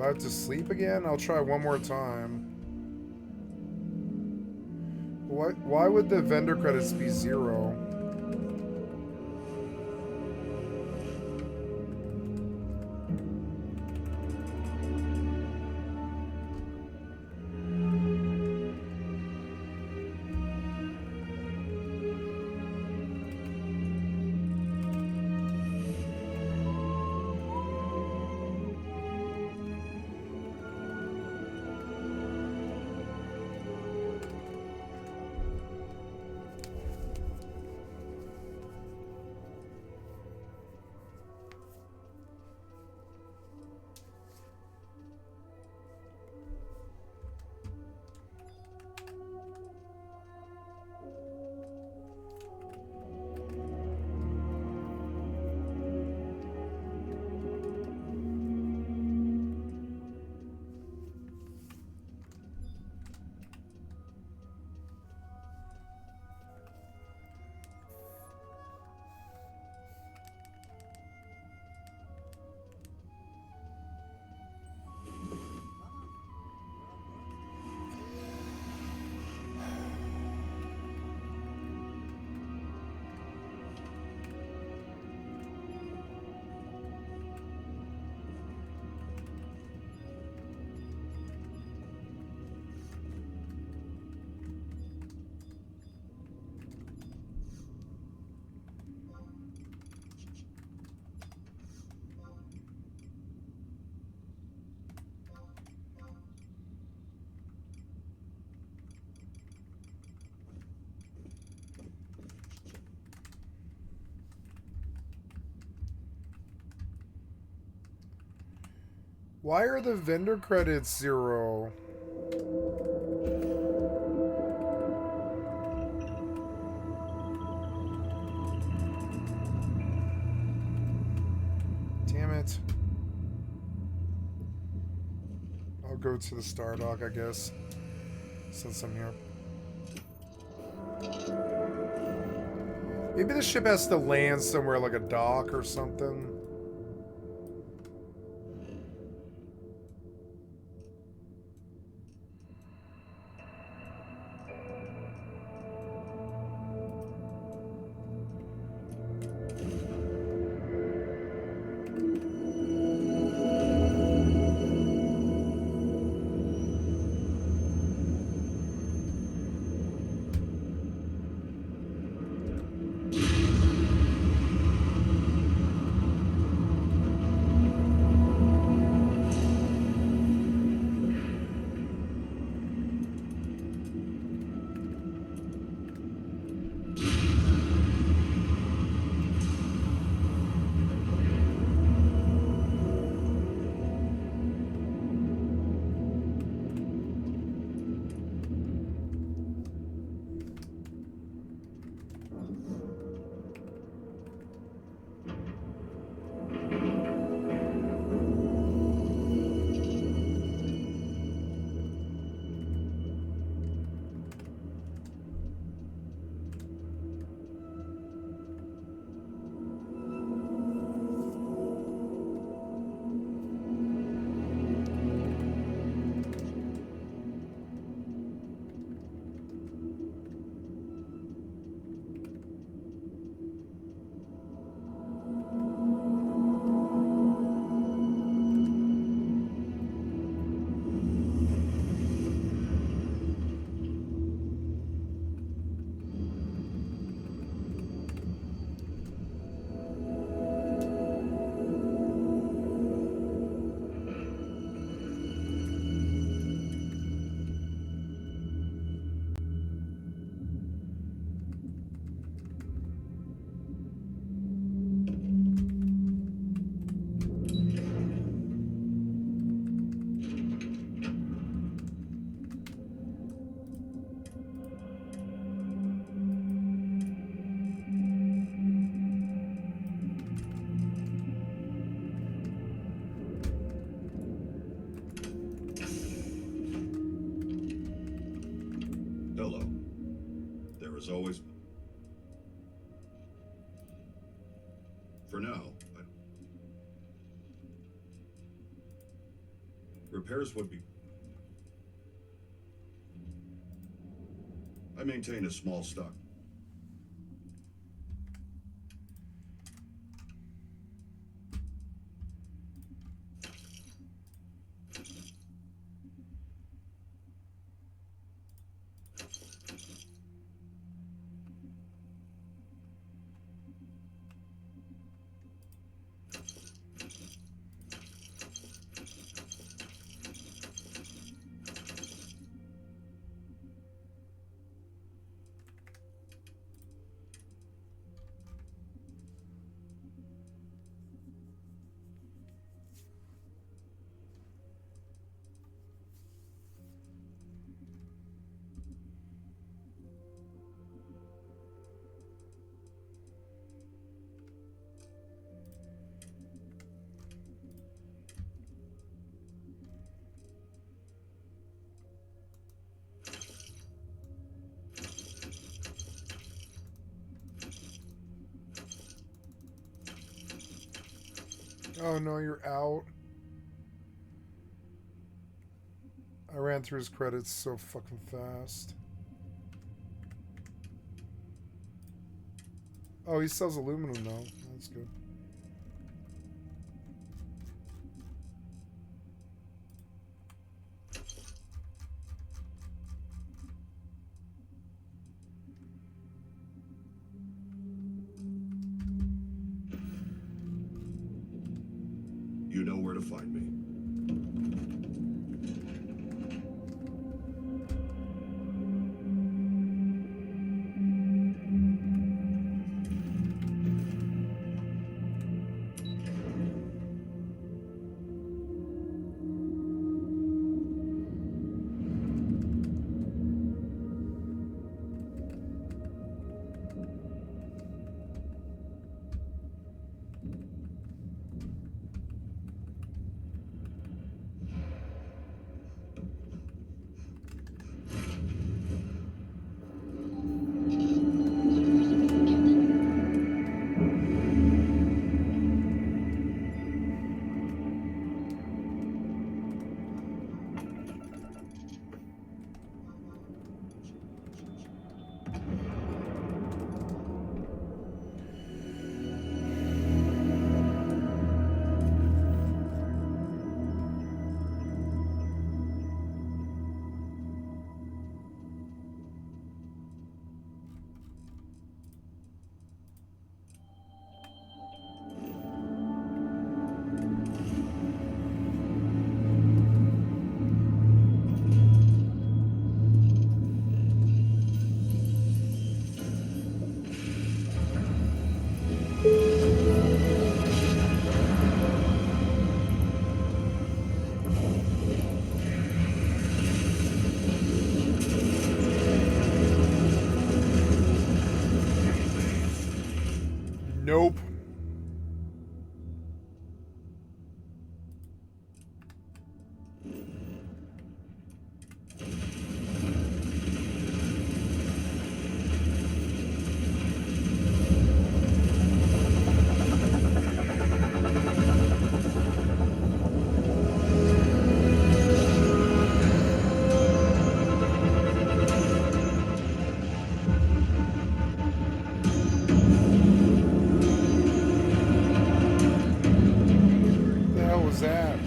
Do I have to sleep again? I'll try one more time. Why would the vendor credits be 0? Why are the vendor credits 0? Damn it. I'll go to the Star Dock, I guess, since I'm here. Maybe the ship has to land somewhere like a dock or something. Has always... For now, Repairs would be... I maintain a small stock. Oh no, you're out. I ran through his credits so fucking fast. Oh, he sells aluminum now. That's good. You know where to find me. Nope. What the hell was that?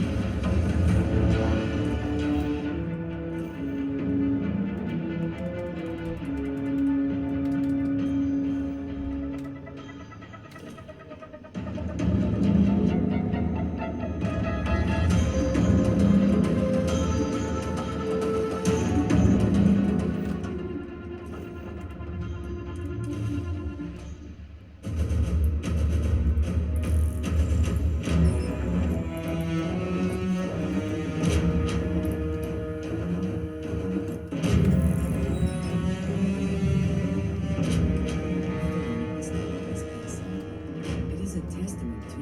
It is a testament to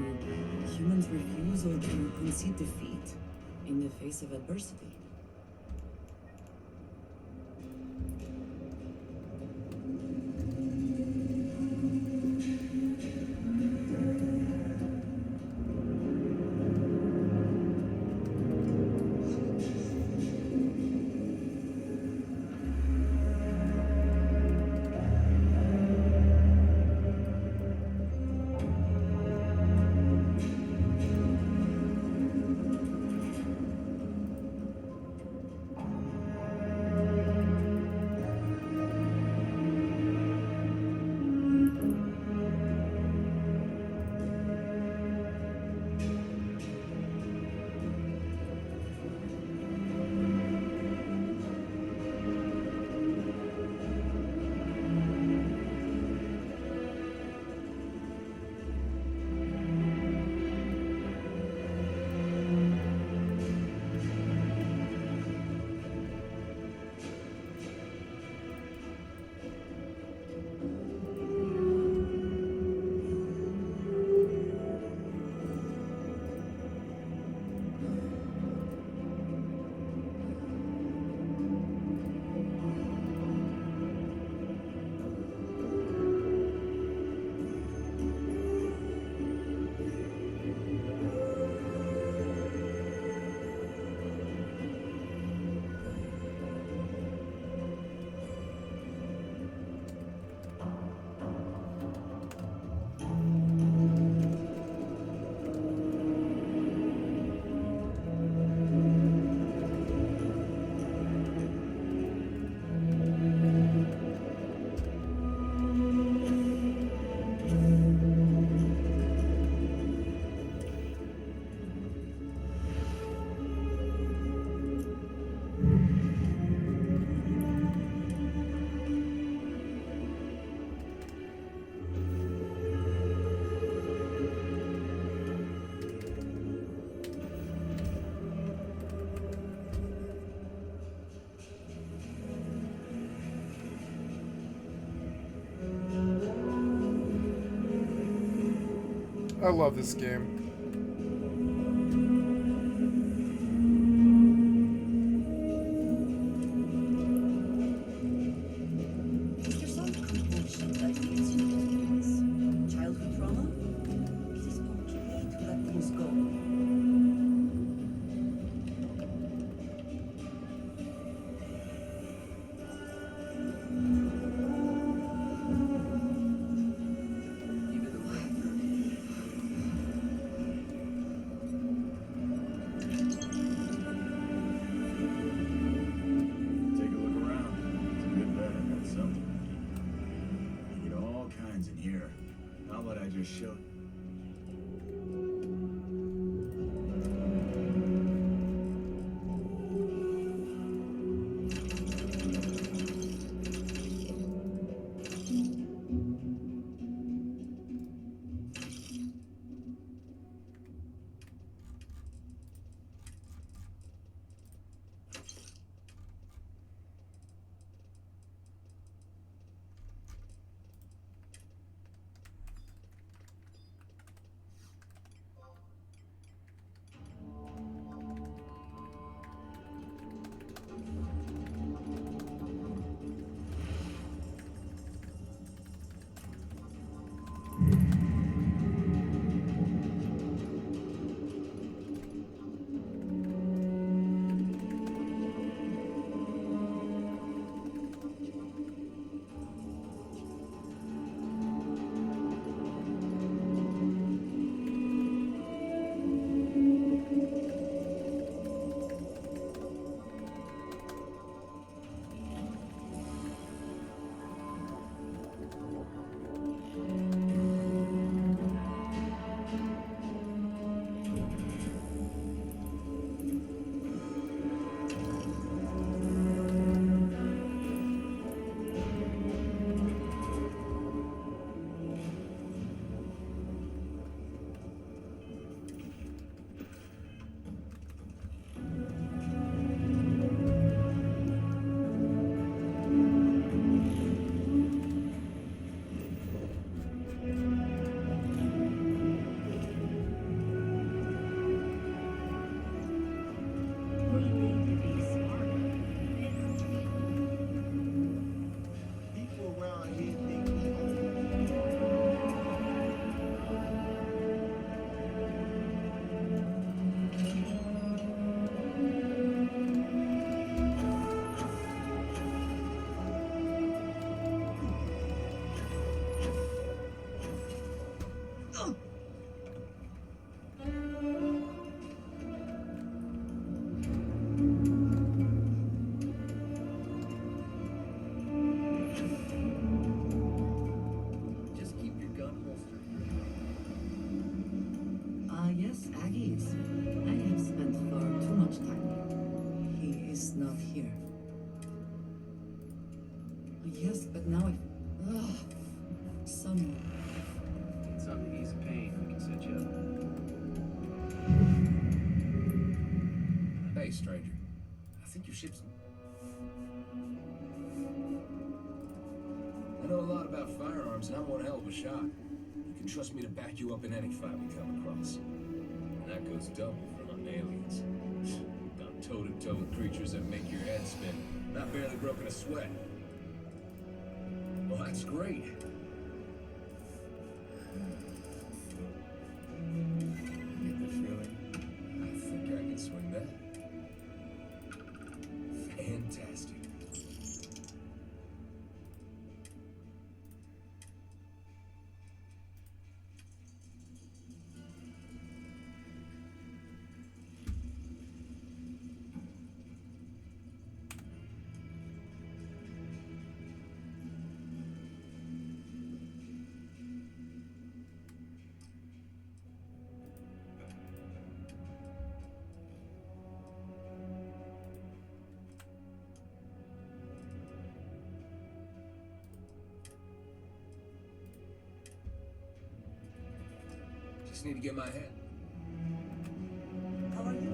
humans' refusal to concede defeat in the face of adversity. I love this game. Is there some compulsion that leads you to this? Childhood trauma? It is okay to let things go. Take a look around. It's a good bed. Got something. You get all kinds in here. How about I just show you? People around here think we Just keep your gun holstered. Yes, Aggies. I have spent far too much time here. He is not here. Yes, but now I... Ugh. Someone... Need something to ease the pain. We can set you up. Hey, stranger. I think your ship's... I know a lot about firearms, and I'm one hell of a shot. You can trust me to back you up in any fight we come across. And that goes double for hunting aliens. Gone toe-to-toe with creatures that make your head spin. Not barely broken a sweat. Well, that's great. Get the feeling? I think I can swing that. Fantastic. Just need to get my head. How are you?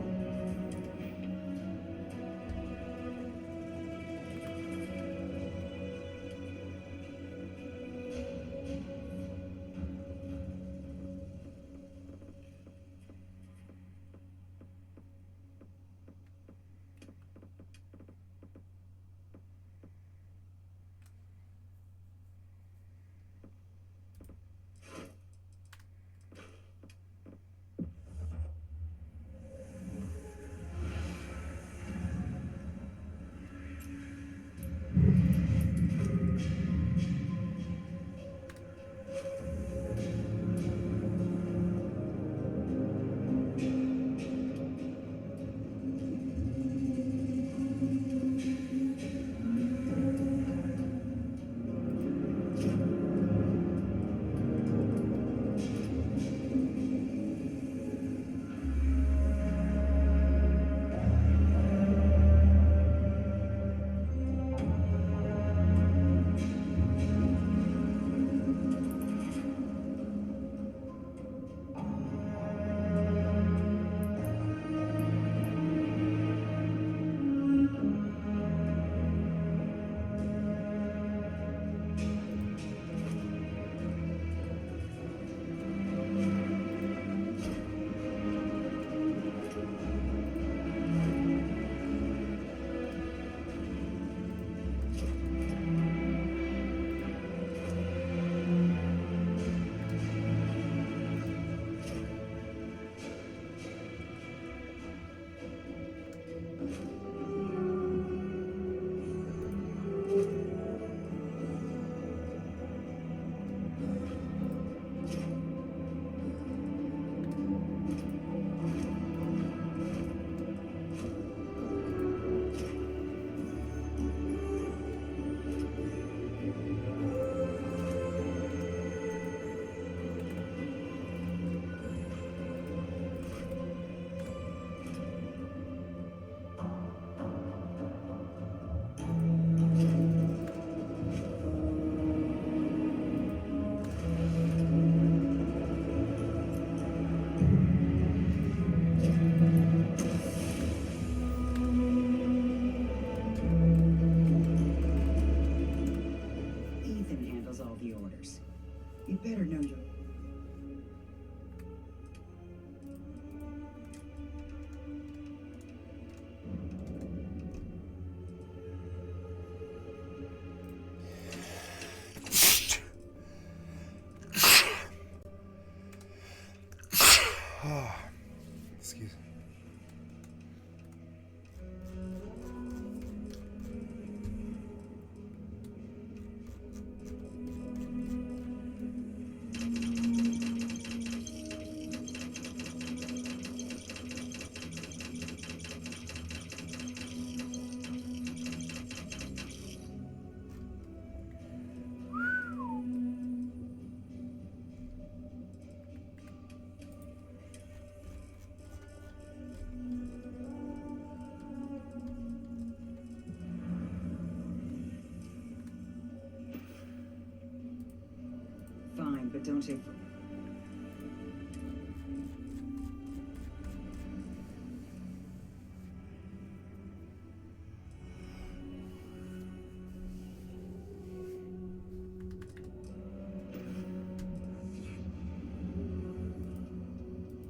but don't take...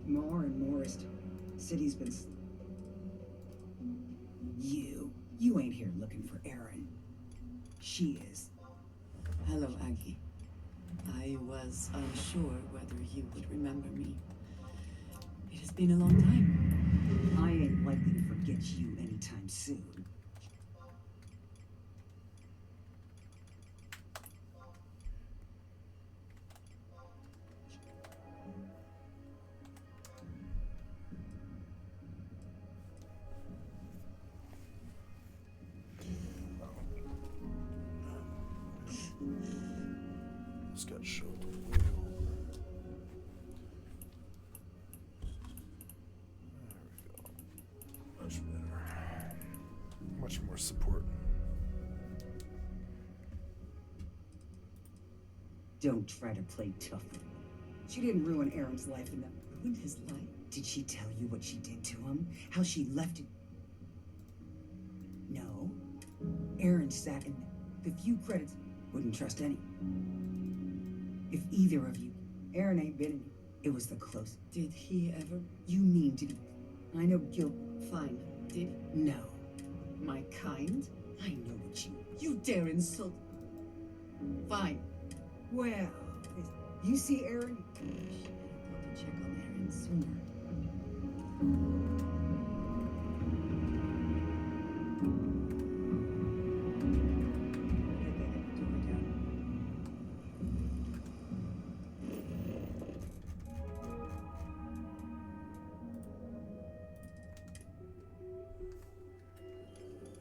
More and more is... City's been... You ain't here looking for Erin. She is. Hello, Aggie. I was unsure whether you would remember me. It has been a long time. I ain't likely to forget you anytime soon. This got shoved way over. There we go. Much better. Much more support. Don't try to play tough. She didn't ruin Aaron's life in that. Ruined his life? Did she tell you what she did to him? How she left it? No. Aaron sat in the few credits. Wouldn't trust any. If either of you, Aaron ain't been in it. It was the close. Did he ever? You mean to be? I know guilt. Fine. Did No. my kind? I know what you. You dare insult? Fine. Well, you see Aaron? Shit, I thought to check on Aaron sooner.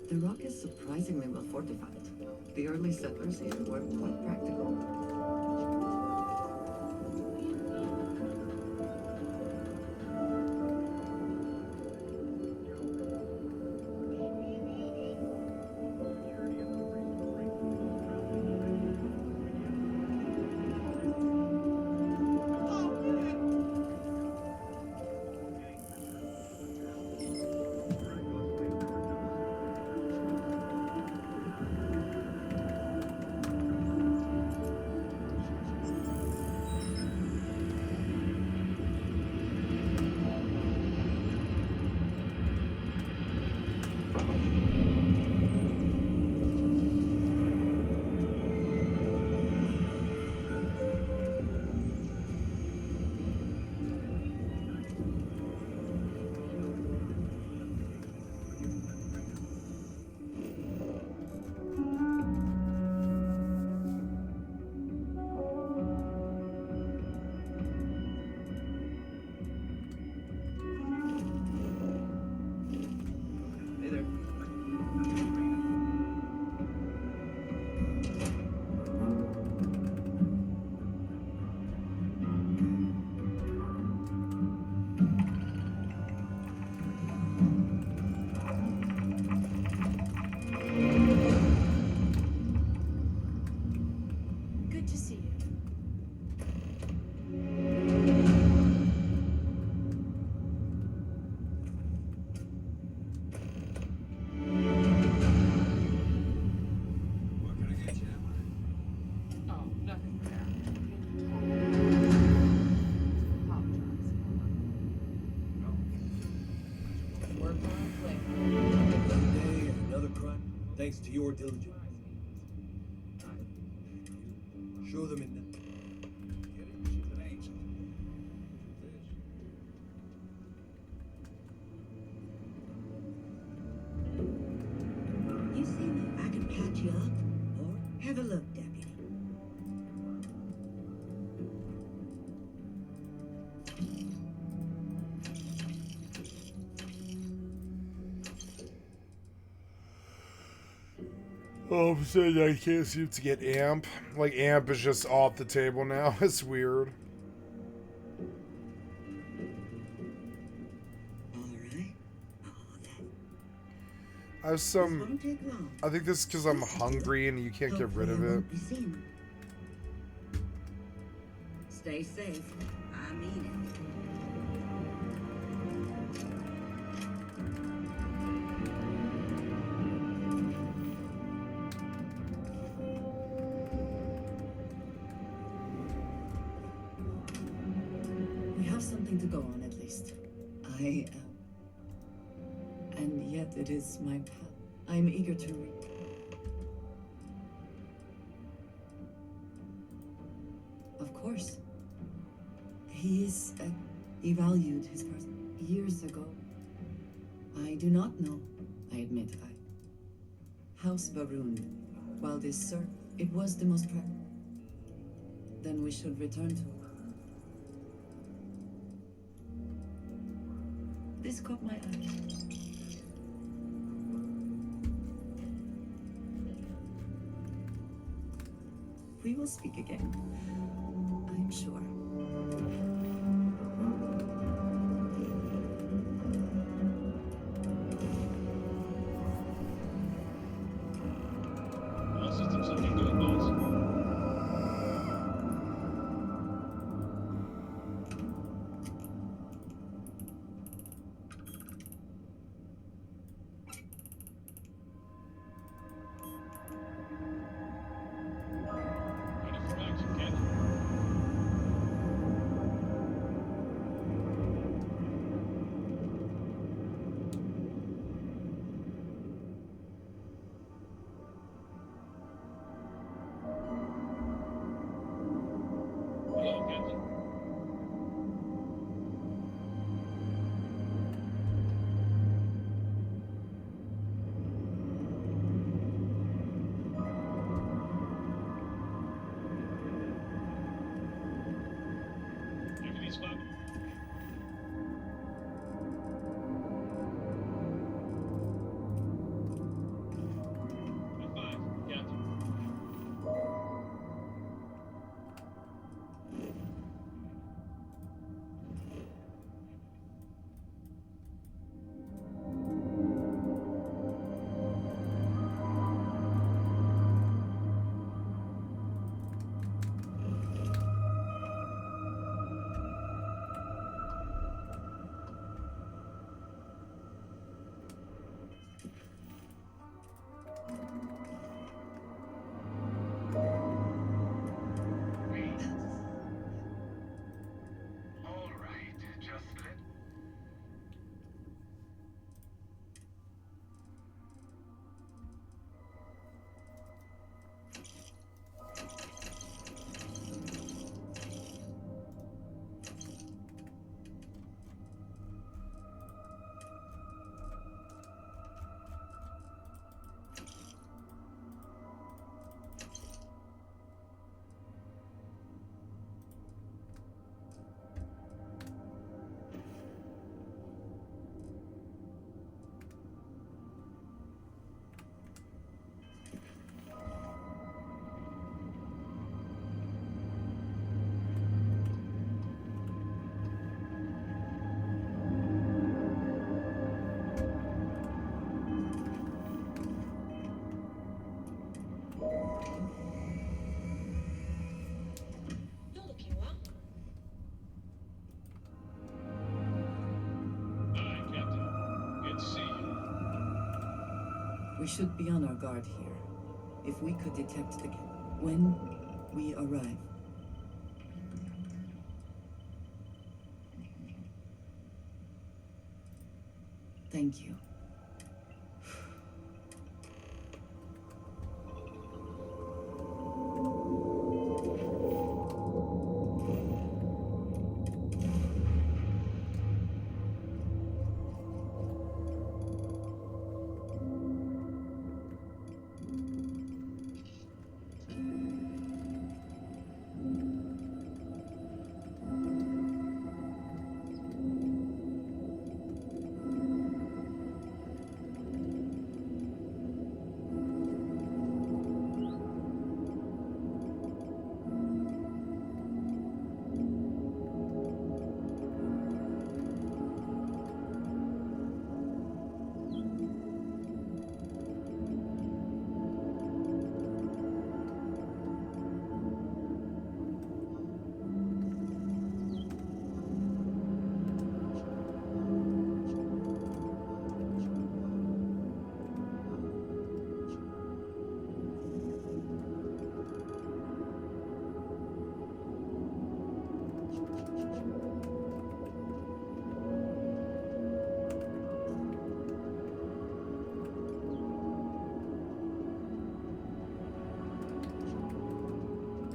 The rock is surprisingly well fortified. The early settlers here were quite practical. Thanks to your diligence. Show them in the... You see, I can patch you up, or have a look, deputy. All of a sudden, I can't seem to get amp. Like, amp is just off the table now. It's weird. All right. Oh, that I have some... won't take long. I think this is because I'm hungry and you can't get rid of it. Hopefully won't be seen. Stay safe. I mean it. We have something to go on, at least. And yet it is my path. I'm eager to read. Of course. He valued his person years ago. I do not know, I admit. House Varun, while this served, it was the most practical. Then we should return to it. This caught my eye. We will speak again, I'm sure. All systems looking good, boss. Ready for action, Captain. Hello, Captain. Everything's fine. I'm fine, Captain. All right, just let. You're looking well. Hi, Captain. Good to see you. We should be on our guard here. If we could detect the when we arrive. Thank you.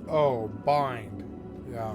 Oh, bind. Yeah.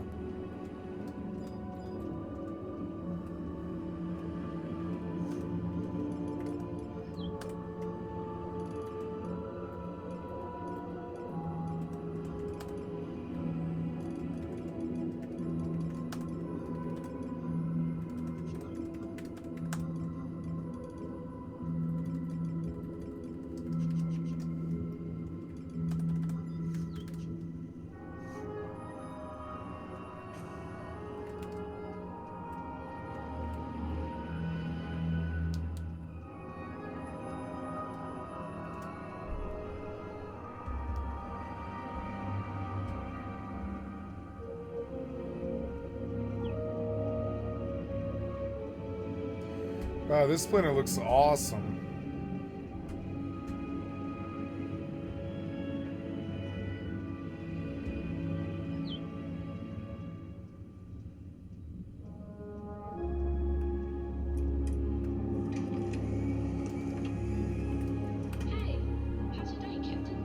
Wow, this planet looks awesome. Hey, how's your day, Captain?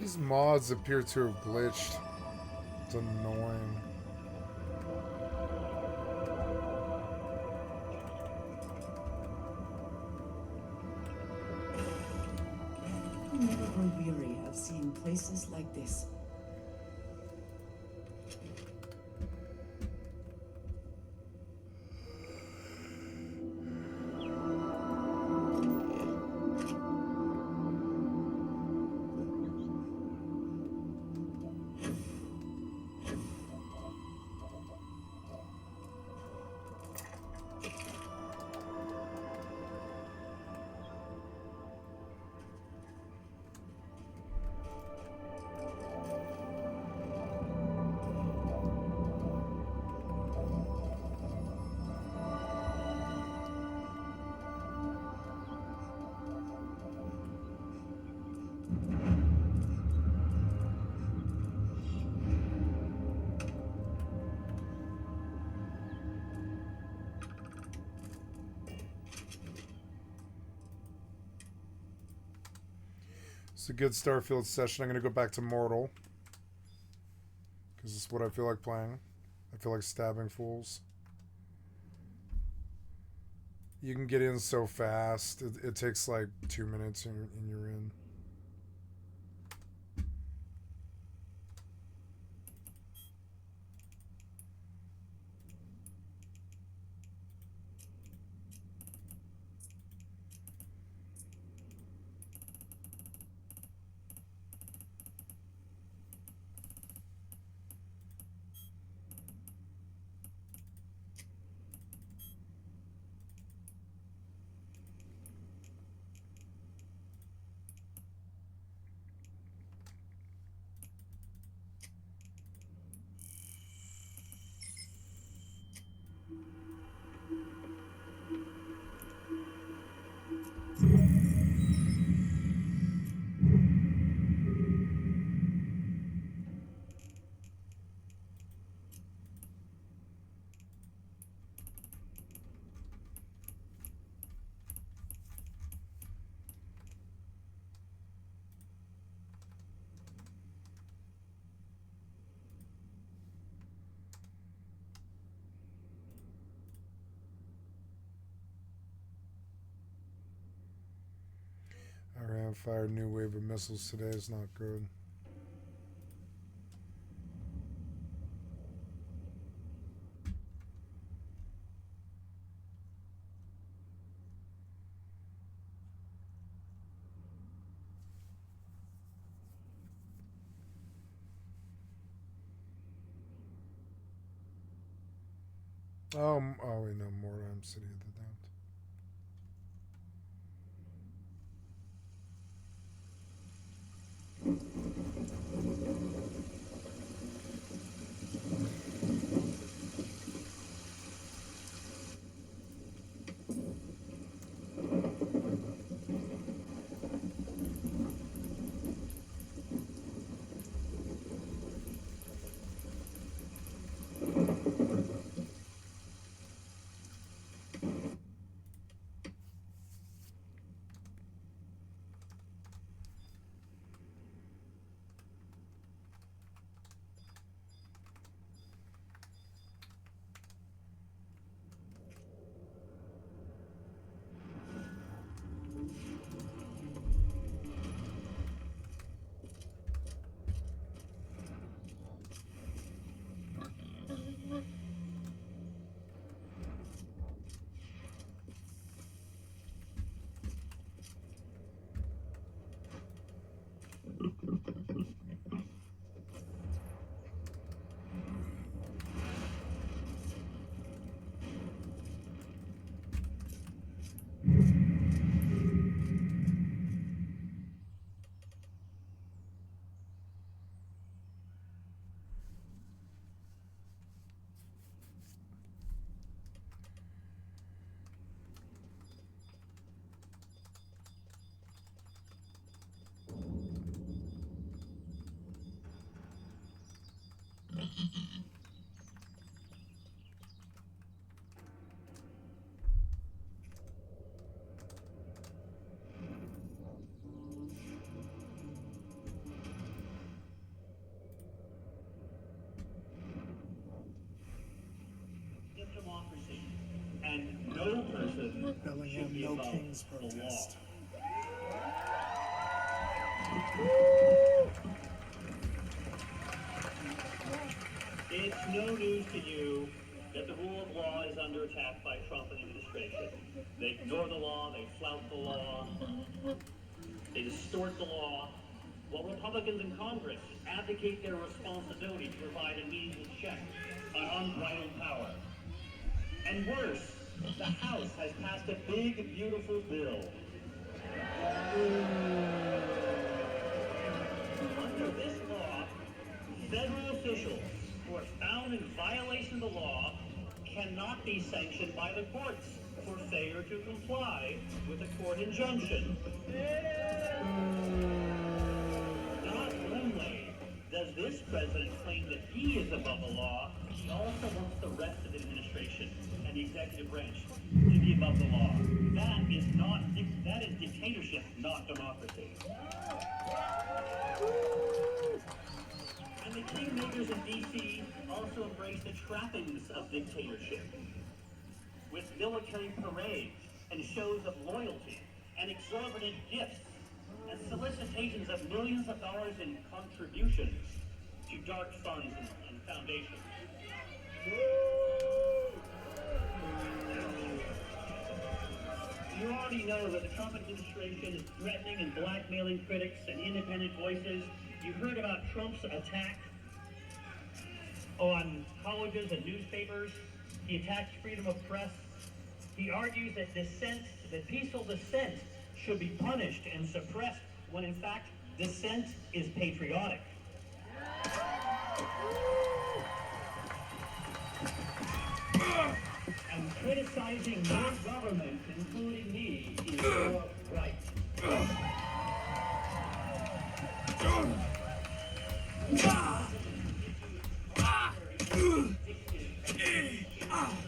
These mods appear to have glitched. It's annoying. You never grow weary of seeing places like this. It's a good Starfield session. I'm going to go back to Mortal. Because it's what I feel like playing. I feel like stabbing fools. You can get in so fast. It takes like 2 minutes and you're in. Iran fired a new wave of missiles today. It's not good. Oh wait, no, Mordheim City did that. Bellingham, no kings protest. It's no news to you that the rule of law is under attack by Trump and the administration. They ignore the law, they flout the law, they distort the law, while Republicans in Congress advocate their responsibility to provide a meaningful check on unbridled power. And worse, the House has passed a big, beautiful bill. Under this law, federal officials who are found in violation of the law cannot be sanctioned by the courts for failure to comply with a court injunction. Not only does this president claim that he is above the law, he also wants the rest of the administration and the executive branch to be above the law. That is dictatorship, not democracy. And the kingmakers in D.C. also embrace the trappings of dictatorship with military parades and shows of loyalty and exorbitant gifts and solicitations of millions of dollars in contributions to dark funds and foundations. You already know that the Trump administration is threatening and blackmailing critics and independent voices. You heard about Trump's attack on colleges and newspapers. He attacks freedom of press. He argues that peaceful dissent should be punished and suppressed when in fact dissent is patriotic. And criticizing your government, including me, is your right.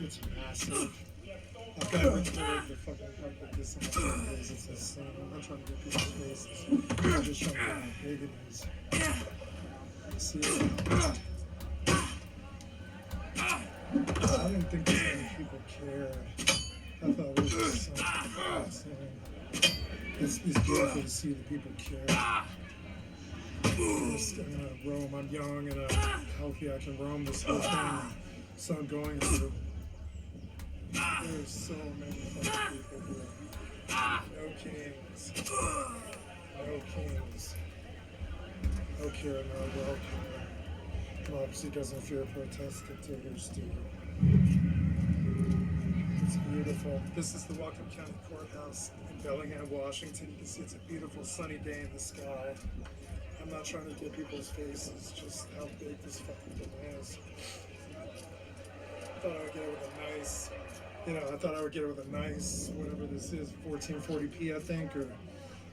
It's massive. I've got to record the fucking part of this in my videos. It's insane. I'm not trying to get people's faces. I'm just trying to get how big it is. See it? I didn't think this many people cared. I thought it was just something insane. It's beautiful to see that people care. Just, I'm gonna roam. I'm young and healthy. I can roam this whole thing. So I'm going to. There's so many fucking people here. No kings. No kings. No care, no welcome. Democracy doesn't fear protest, dictators do. It's beautiful. This is the Whatcom County Courthouse in Bellingham, Washington. You can see it's a beautiful sunny day in the sky. I'm not trying to get people's faces, just how big this fucking thing is. I thought I would get it with a nice, I would get it with a nice, whatever this is, 1440p, I think, or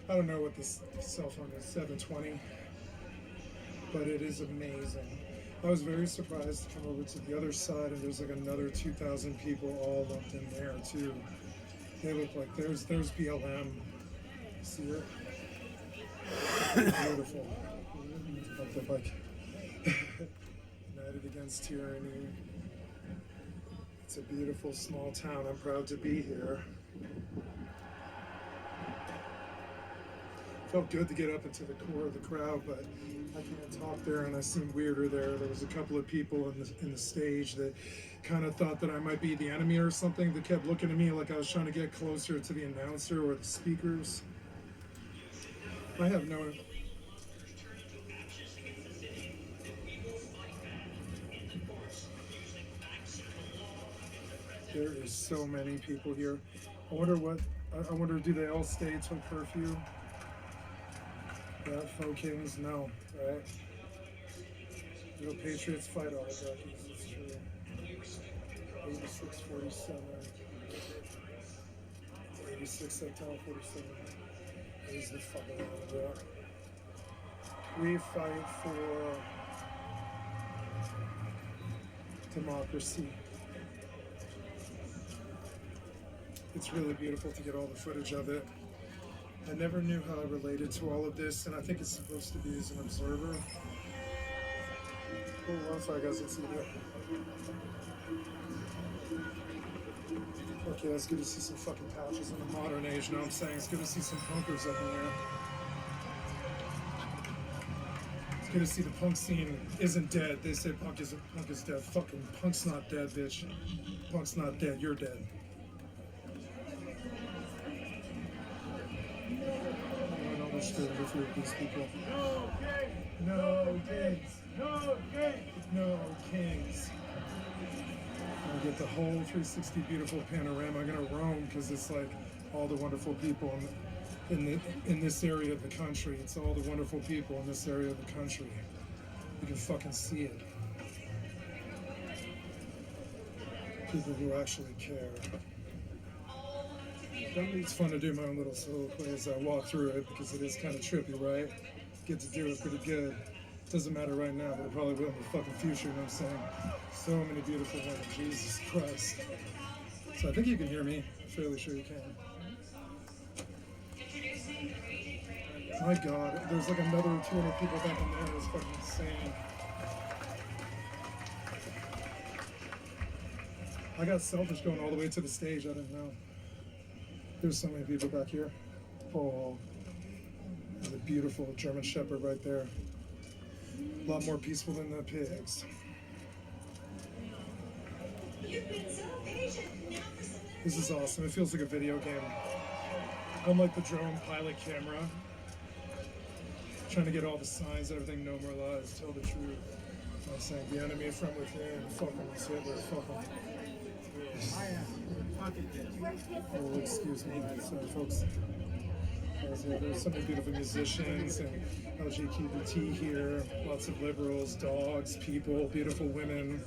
I don't know what this cell phone is, 720. But it is amazing. I was very surprised to come over to the other side, and there's like another 2,000 people all lumped in there too. They look like there's BLM. See it? Beautiful. They're like united against tyranny. It's a beautiful small town. I'm proud to be here. Felt good to get up into the core of the crowd, but I can't talk there, and I seemed weirder there. There was a couple of people in the stage that kind of thought that I might be the enemy or something. They kept looking at me like I was trying to get closer to the announcer or the speakers. I have no... There is so many people here. I wonder, do they all stay till curfew? Yeah, faux kings, no, right? Real patriots fight oligarchies, it's true. 86-47. 86 September 47. Here's the fucking one, yeah. We fight for democracy. It's really beautiful to get all the footage of it. I never knew how I related to all of this, and I think it's supposed to be as an observer. Oh, one side, guys, let's see here. Okay, it's good to see some fucking pouches in the modern age, you know what I'm saying? It's good to see some punkers up in there. It's good to see the punk scene isn't dead. They say punk is dead. Fucking punk's not dead, bitch. Punk's not dead, you're dead. I don't understand the fear of these people. No kings! No kings! No kings! I'm gonna get the whole 360 beautiful panorama. I'm gonna roam because it's like all the wonderful people in this area of the country. It's all the wonderful people in this area of the country. You can fucking see it. People who actually care. It's fun to do my own little solo play as I walk through it because it is kind of trippy, right? Get to do it pretty good. Doesn't matter right now, but it probably will in the fucking future, you know what I'm saying? So many beautiful women, Jesus Christ. So I think you can hear me. I'm fairly sure you can. My God, there's like another 200 people back in there. It's fucking insane. I got selfish going all the way to the stage. I didn't know. There's so many people back here. Oh, there's a beautiful German Shepherd right there. A lot more peaceful than the pigs. This is awesome. It feels like a video game. Unlike the drone pilot camera. Trying to get all the signs, everything, no more lies, tell the truth. I'm saying the enemy from within, fucking Hitler, fucking. Oh, excuse me, sorry folks. There's so many beautiful musicians and LGBT here, lots of liberals, dogs, people, beautiful women,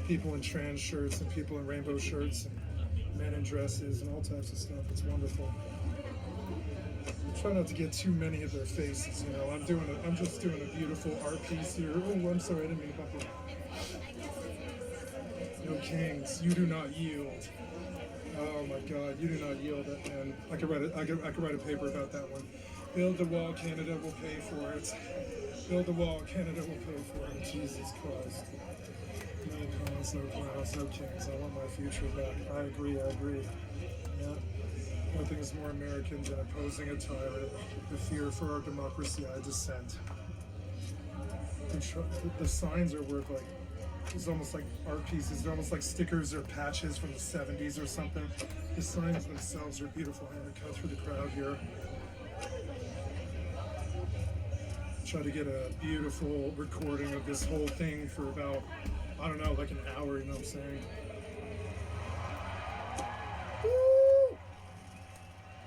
people in trans shirts and people in rainbow shirts and men in dresses and all types of stuff. It's wonderful. I try not to get too many of their faces, you know. I'm just doing a beautiful art piece here. Oh, I'm sorry, I didn't mean to bump you. No kings, you do not yield. Oh my God, you do not yield, man. I could write a paper about that one. Build the wall, Canada will pay for it. Build the wall, Canada will pay for it. Jesus Christ. No clowns, no clowns, no kings. I want my future back. I agree. Yeah. Nothing is more American than opposing a tyrant. The fear for our democracy, I dissent. The signs are worth like, it's almost like art pieces. They're almost like stickers or patches from the 70s or something. The signs themselves are beautiful. I'm gonna cut through the crowd here. Try to get a beautiful recording of this whole thing for about, I don't know, like an hour, you know what I'm saying? Woo!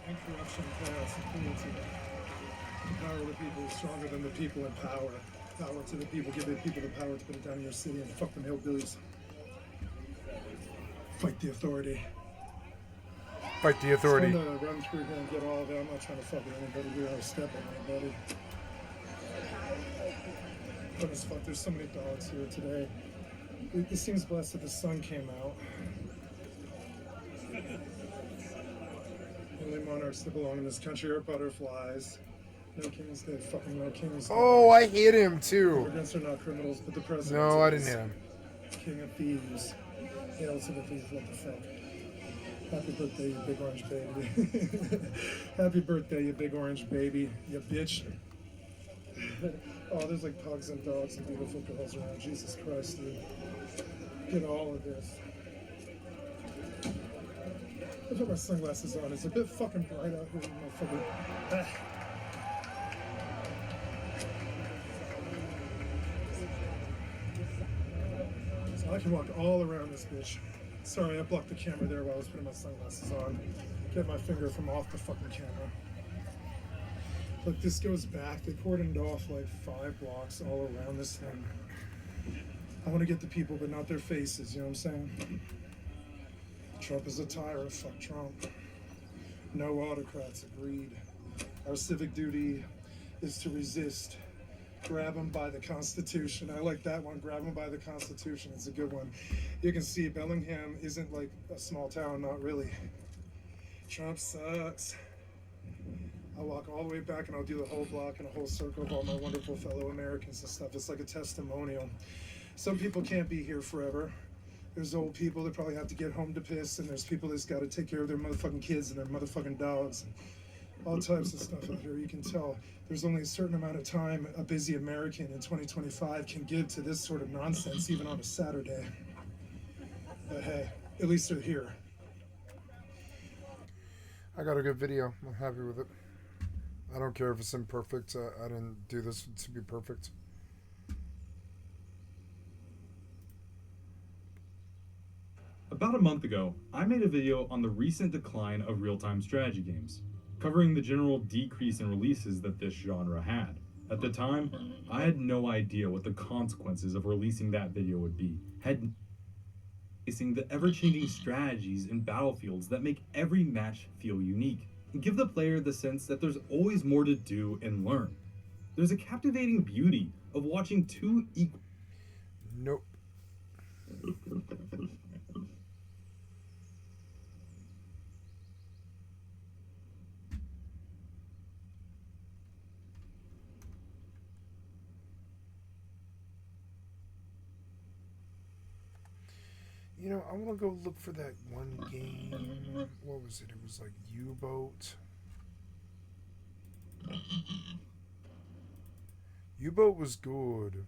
And corruption, chaos, and cruelty. The power of the people is stronger than the people in power. Power to the people, give the people the power to put it down in your city and fuck them hillbillies. Fight the authority. Fight the authority. I'm trying to run through here and get all of it. I'm not trying to fuck with anybody here or step on anybody. But as fuck, there's so many dogs here today. It seems blessed that the sun came out. Only monarchs that belong in this country are butterflies. No kings, they fucking no kings. Oh, I hit him too. Immigrants are not criminals, but the president. No, I didn't hit him. King of thieves. Hail to the thief, what the fuck. Happy birthday, you big orange baby. Happy birthday, you big orange baby. You bitch. Oh, there's like pugs and dogs and beautiful girls around. Jesus Christ, dude. Get all of this. I put my sunglasses on. It's a bit fucking bright out here, motherfucker. So I can walk all around this bitch. Sorry, I blocked the camera there while I was putting my sunglasses on. Get my finger from off the fucking camera. Look, this goes back. They cordoned off like 5 blocks all around this thing. I want to get the people, but not their faces, you know what I'm saying? Trump is a tyrant, fuck Trump. No autocrats, agreed. Our civic duty is to resist. Grab them by the Constitution. I like that one, grab them by the Constitution. It's a good one. You can see Bellingham isn't like a small town, not really. Trump sucks. I'll walk all the way back and I'll do the whole block and a whole circle of all my wonderful fellow Americans and stuff. It's like a testimonial. Some people can't be here forever. There's old people that probably have to get home to piss, and there's people that's got to take care of their motherfucking kids and their motherfucking dogs, and all types of stuff out here. You can tell there's only a certain amount of time a busy American in 2025 can give to this sort of nonsense, even on a Saturday. But hey, at least they're here. I got a good video. I'm happy with it. I don't care if it's imperfect. I didn't do this to be perfect. About a month ago, I made a video on the recent decline of real-time strategy games, covering the general decrease in releases that this genre had. At the time, I had no idea what the consequences of releasing that video would be. Facing the ever-changing strategies and battlefields that make every match feel unique, and give the player the sense that there's always more to do and learn. There's a captivating beauty of watching two equal... Nope. You know, I want to go look for that one game. What was it? It was like U-Boat. U-Boat was good.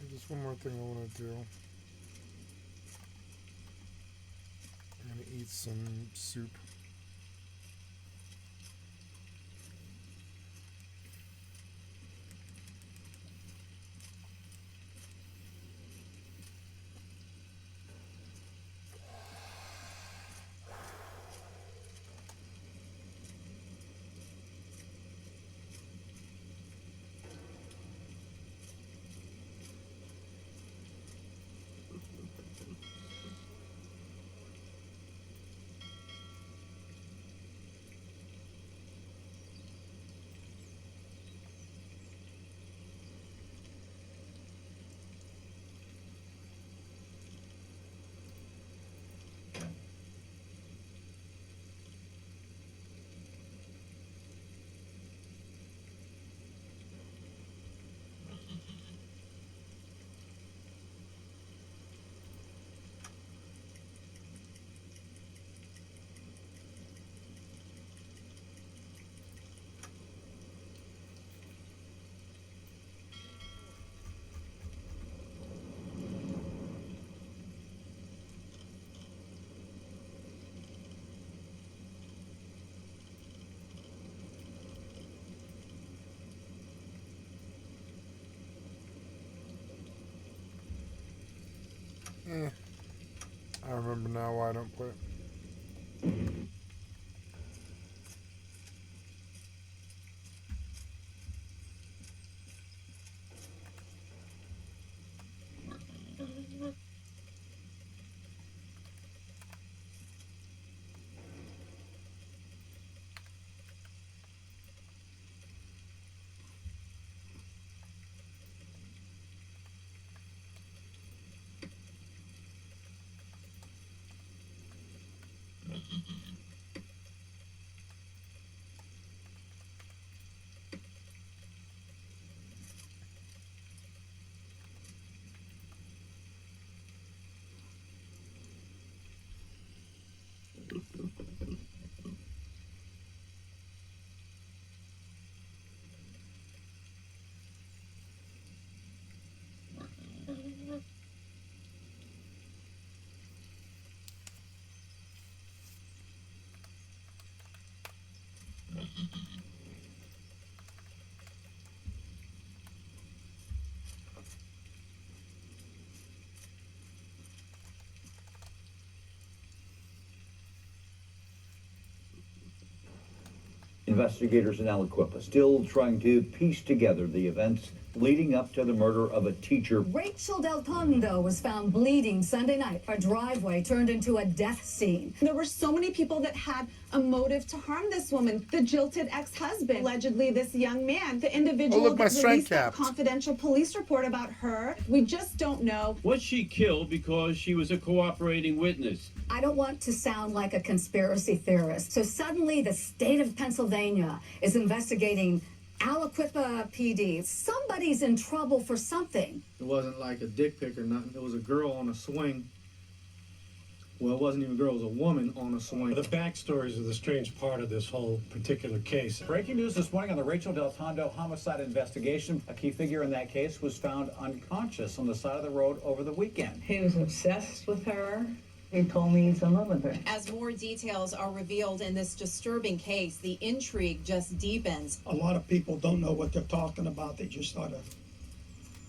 There's one more thing I want to do. I'm going to eat some soup. remember now why I don't play it. Investigators in Aliquippa still trying to piece together the events leading up to the murder of a teacher. Rachel Del Tondo was found bleeding Sunday night. Her driveway turned into a death scene. There were so many people that had a motive to harm this woman. The jilted ex-husband, allegedly this young man, the individual that released that confidential police report about her. We just don't know. Was she killed because she was a cooperating witness? I don't want to sound like a conspiracy theorist. So suddenly the state of Pennsylvania is investigating Aliquippa PD. Somebody's in trouble for something. It wasn't like a dick pic or nothing. It was a girl on a swing. Well, it wasn't even a girl, it was a woman on a swing. The backstories are the strange part of this whole particular case. Breaking news this morning on the Rachel Del Tondo homicide investigation. A key figure in that case was found unconscious on the side of the road over the weekend. He was obsessed with her. He told me he's in love with her. As more details are revealed in this disturbing case, the intrigue just deepens. A lot of people don't know what they're talking about. They just sort of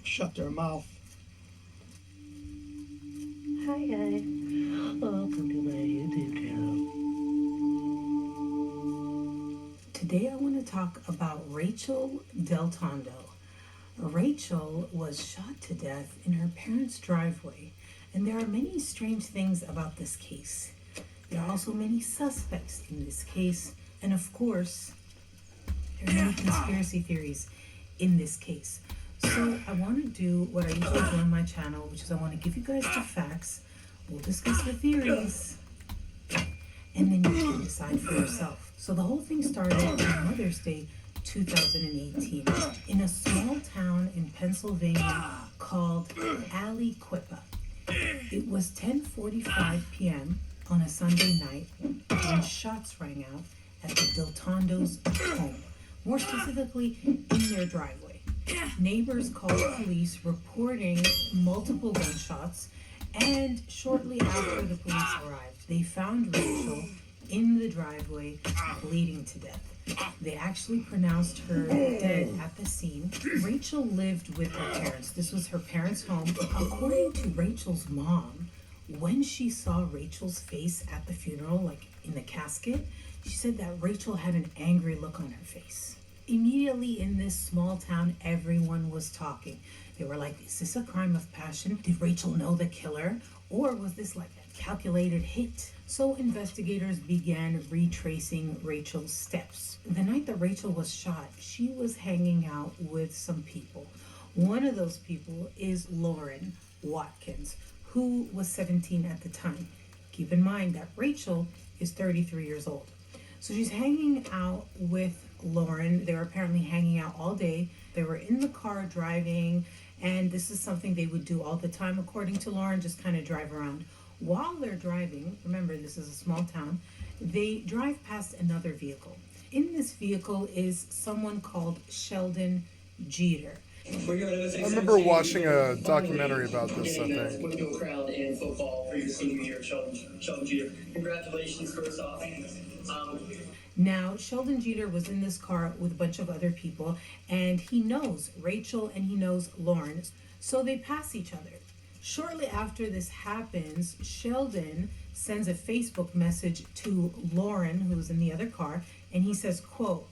shut their mouth. Hi guys, welcome to my YouTube channel. Today I want to talk about Rachel Del Tondo. Rachel was shot to death in her parents' driveway. And there are many strange things about this case. There are also many suspects in this case. And of course, there are many conspiracy theories in this case. So I want to do what I usually do on my channel, which is I want to give you guys the facts. We'll discuss the theories. And then you can decide for yourself. So the whole thing started on Mother's Day 2018 in a small town in Pennsylvania called Aliquippa. It was 10:45 p.m. on a Sunday night when shots rang out at the Del Tondo's home, more specifically in their driveway. Neighbors called police reporting multiple gunshots, and shortly after the police arrived, they found Rachel in the driveway bleeding to death. They actually pronounced her dead at the scene. Rachel lived with her parents. This was her parents' home. According to Rachel's mom, when she saw Rachel's face at the funeral, like in the casket, she said that Rachel had an angry look on her face. Immediately in this small town, everyone was talking. They were like, is this a crime of passion? Did Rachel know the killer? Or was this like a calculated hit? So investigators began retracing Rachel's steps. The night that Rachel was shot, she was hanging out with some people. One of those people is Lauren Watkins, who was 17 at the time. Keep in mind that Rachel is 33 years old. So she's hanging out with Lauren. They were apparently hanging out all day. They were in the car driving, and this is something they would do all the time, according to Lauren, just kind of drive around. While they're driving, remember this is a small town, they drive past another vehicle. In this vehicle is someone called Sheldon Jeter. I remember watching a documentary about this, I think. Winfield crowd in football for your senior year, Sheldon Jeter. Congratulations, first off. Now, Sheldon Jeter was in this car with a bunch of other people, and he knows Rachel and he knows Lauren, so they pass each other. Shortly after this happens, Sheldon sends a Facebook message to Lauren, who's in the other car, and he says, quote,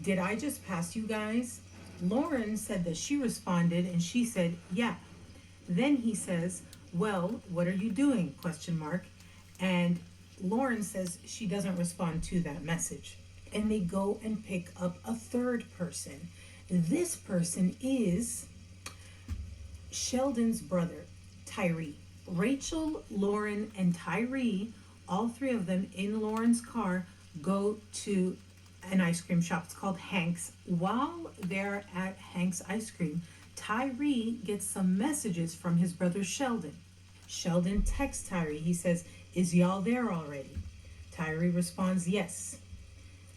"Did I just pass you guys?" Lauren said that she responded and she said, "Yeah." Then he says, "Well, what are you doing?" question mark. And Lauren says she doesn't respond to that message. And they go and pick up a third person. This person is Sheldon's brother, Tyree. Rachel, Lauren, and Tyree, all three of them in Lauren's car, go to an ice cream shop. It's called Hank's. While they're at Hank's Ice Cream, Tyree gets some messages from his brother Sheldon. Sheldon texts Tyree. He says, "Is y'all there already?" Tyree responds, "Yes."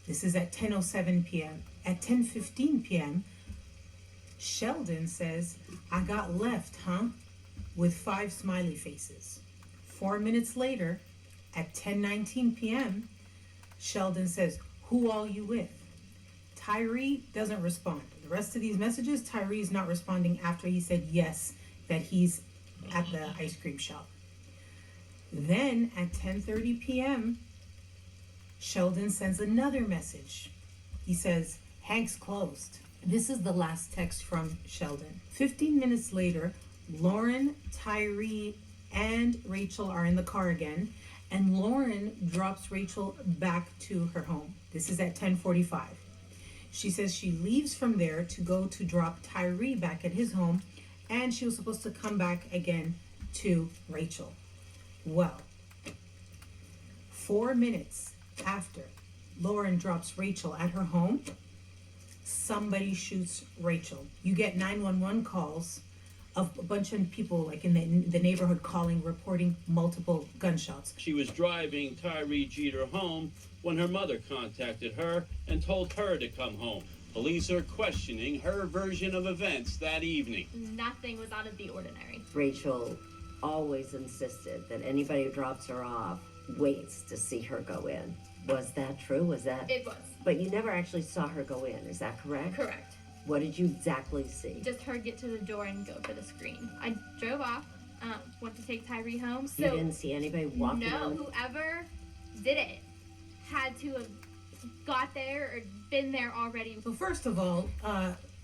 This is at 10:07 p.m. At 10:15 p.m., Sheldon says, "I got left, huh?" with 5 smiley faces. 4 minutes later, at 10:19 p.m., Sheldon says, "Who all you with?" Tyree doesn't respond. The rest of these messages, Tyree is not responding after he said yes, that he's at the ice cream shop. Then at 10:30 p.m., Sheldon sends another message. He says, "Hank's closed." This is the last text from Sheldon. 15 minutes later, Lauren, Tyree, and Rachel are in the car again, and Lauren drops Rachel back to her home. This is at 10:45. She says she leaves from there to go to drop Tyree back at his home, and she was supposed to come back again to Rachel. Well, 4 minutes after Lauren drops Rachel at her home, somebody shoots Rachel. You get 911 calls of a bunch of people like in the neighborhood calling, reporting multiple gunshots. She was driving Tyree Jeter home when her mother contacted her and told her to come home. Police are questioning her version of events that evening. Nothing was out of the ordinary. Rachel always insisted that anybody who drops her off waits to see her go in. Was that true? Was that? It was. But you never actually saw her go in, is that correct? Correct. What did you exactly see? Just her get to the door and go for the screen. I drove off, went to take Tyree home. So you didn't see anybody walking no, whoever did it had to have got there or been there already. So first of all,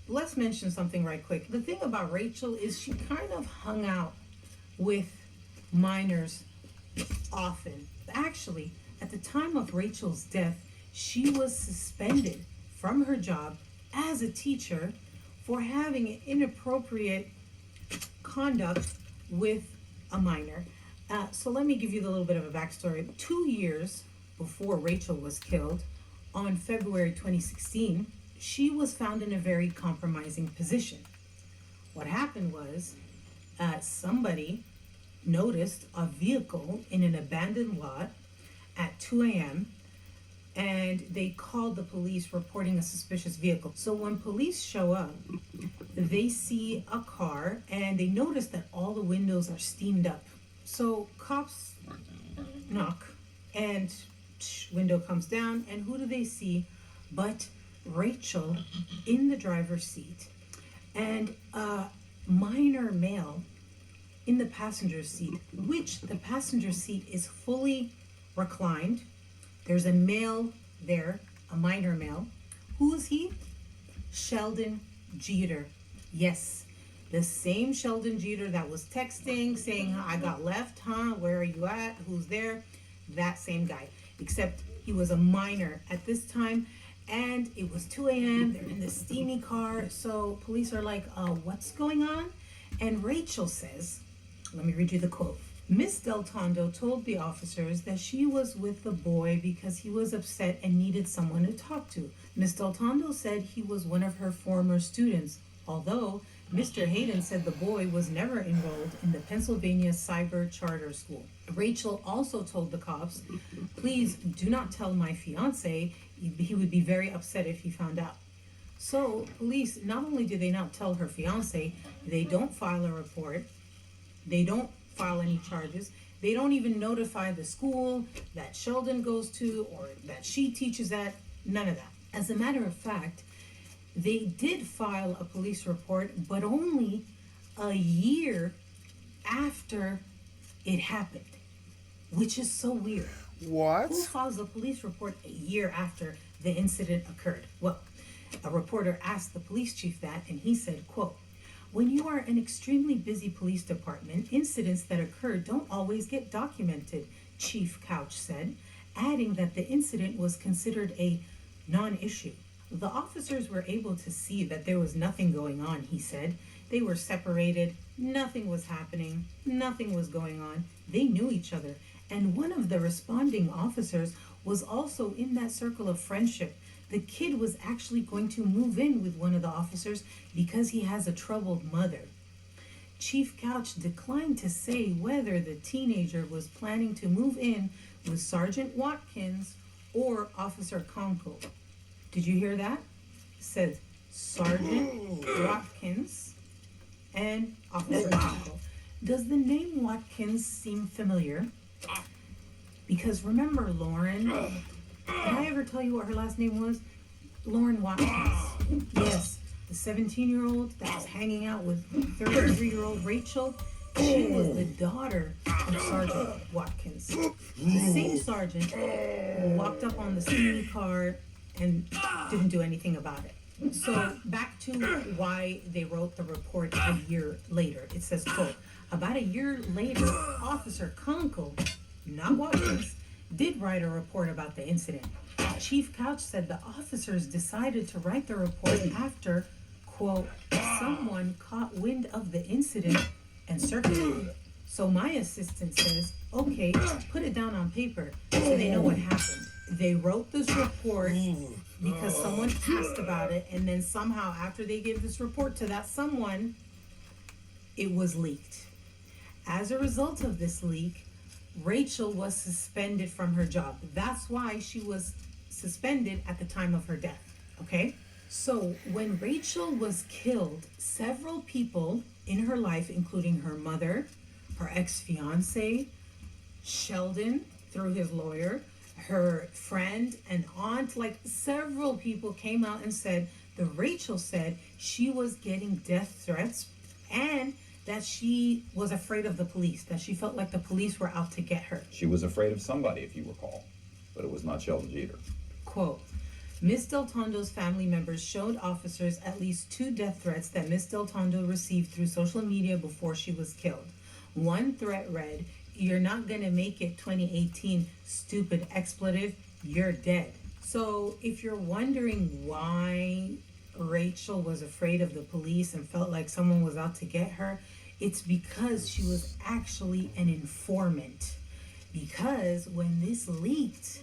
let's mention something right quick. The thing about Rachel is she kind of hung out with minors often. Actually, at the time of Rachel's death, she was suspended from her job as a teacher for having inappropriate conduct with a minor. So let me give you a little bit of a backstory. 2 years before Rachel was killed, on February 2016, she was found in a very compromising position. What happened was somebody noticed a vehicle in an abandoned lot at 2 a.m. and they called the police reporting a suspicious vehicle. So when police show up, they see a car and they notice that all the windows are steamed up. So cops knock and window comes down, and who do they see but Rachel in the driver's seat and a minor male in the passenger seat, which the passenger seat is fully reclined. There's a male there, a minor male. Who is he? Sheldon Jeter. Yes, the same Sheldon Jeter that was texting, saying, "I got left, huh? Where are you at? Who's there?" That same guy, except he was a minor at this time, and it was 2 a.m. They're in this steamy car, so police are like, what's going on? And Rachel says, let me read you the quote. Miss Del Tondo told the officers that she was with the boy because he was upset and needed someone to talk to. Miss Del Tondo said he was one of her former students, although Mr. Hayden said the boy was never enrolled in the Pennsylvania Cyber Charter School. Rachel also told the cops, "Please do not tell my fiance. He would be very upset if he found out." So police, not only do they not tell her fiance, they don't file a report, they don't file any charges, they don't even notify the school that Sheldon goes to or that she teaches at, none of that. As a matter of fact, they did file a police report, but only a year after it happened, which is so weird. What? Who files a police report a year after the incident occurred? Well, a reporter asked the police chief that, and he said, quote, "When you are an extremely busy police department, incidents that occur don't always get documented," Chief Couch said, adding that the incident was considered a non-issue. The officers were able to see that there was nothing going on, he said. They were separated, nothing was happening, nothing was going on. They knew each other, and one of the responding officers was also in that circle of friendship. The kid was actually going to move in with one of the officers because he has a troubled mother. Chief Couch declined to say whether the teenager was planning to move in with Sergeant Watkins or Officer Conkle. Did you hear that? It said Sergeant Watkins and Officer Conkle. Does the name Watkins seem familiar? Because remember Lauren? Did I ever tell you what her last name was? Lauren Watkins. Yes, the 17-year-old that was hanging out with 33-year-old Rachel. She was the daughter of Sergeant Watkins. The same sergeant who walked up on the speeding car and didn't do anything about it. So back to why they wrote the report a year later. It says, quote, "About a year later, Officer Conkle, not Watkins, did write a report about the incident. Chief Couch said the officers decided to write the report after, quote, someone caught wind of the incident and circulated it. So my assistant says, okay, put it down on paper so they know what happened. They wrote this report because someone asked about it, and then somehow after they gave this report to that someone, it was leaked. As a result of this leak, Rachel was suspended from her job. That's why she was suspended at the time of her death, okay? So when Rachel was killed, several people in her life, including her mother, her ex-fiance, Sheldon, through his lawyer, her friend and aunt, like several people came out and said that Rachel said she was getting death threats and that she was afraid of the police, that she felt like the police were out to get her. She was afraid of somebody, if you recall, but it was not Sheldon Jeter. Quote, Ms. Del Tondo's family members showed officers at least 2 death threats that Ms. Del Tondo received through social media before she was killed. One threat read, "You're not gonna make it 2018, stupid expletive, you're dead." So if you're wondering why Rachel was afraid of the police and felt like someone was out to get her, it's because she was actually an informant. Because when this leaked,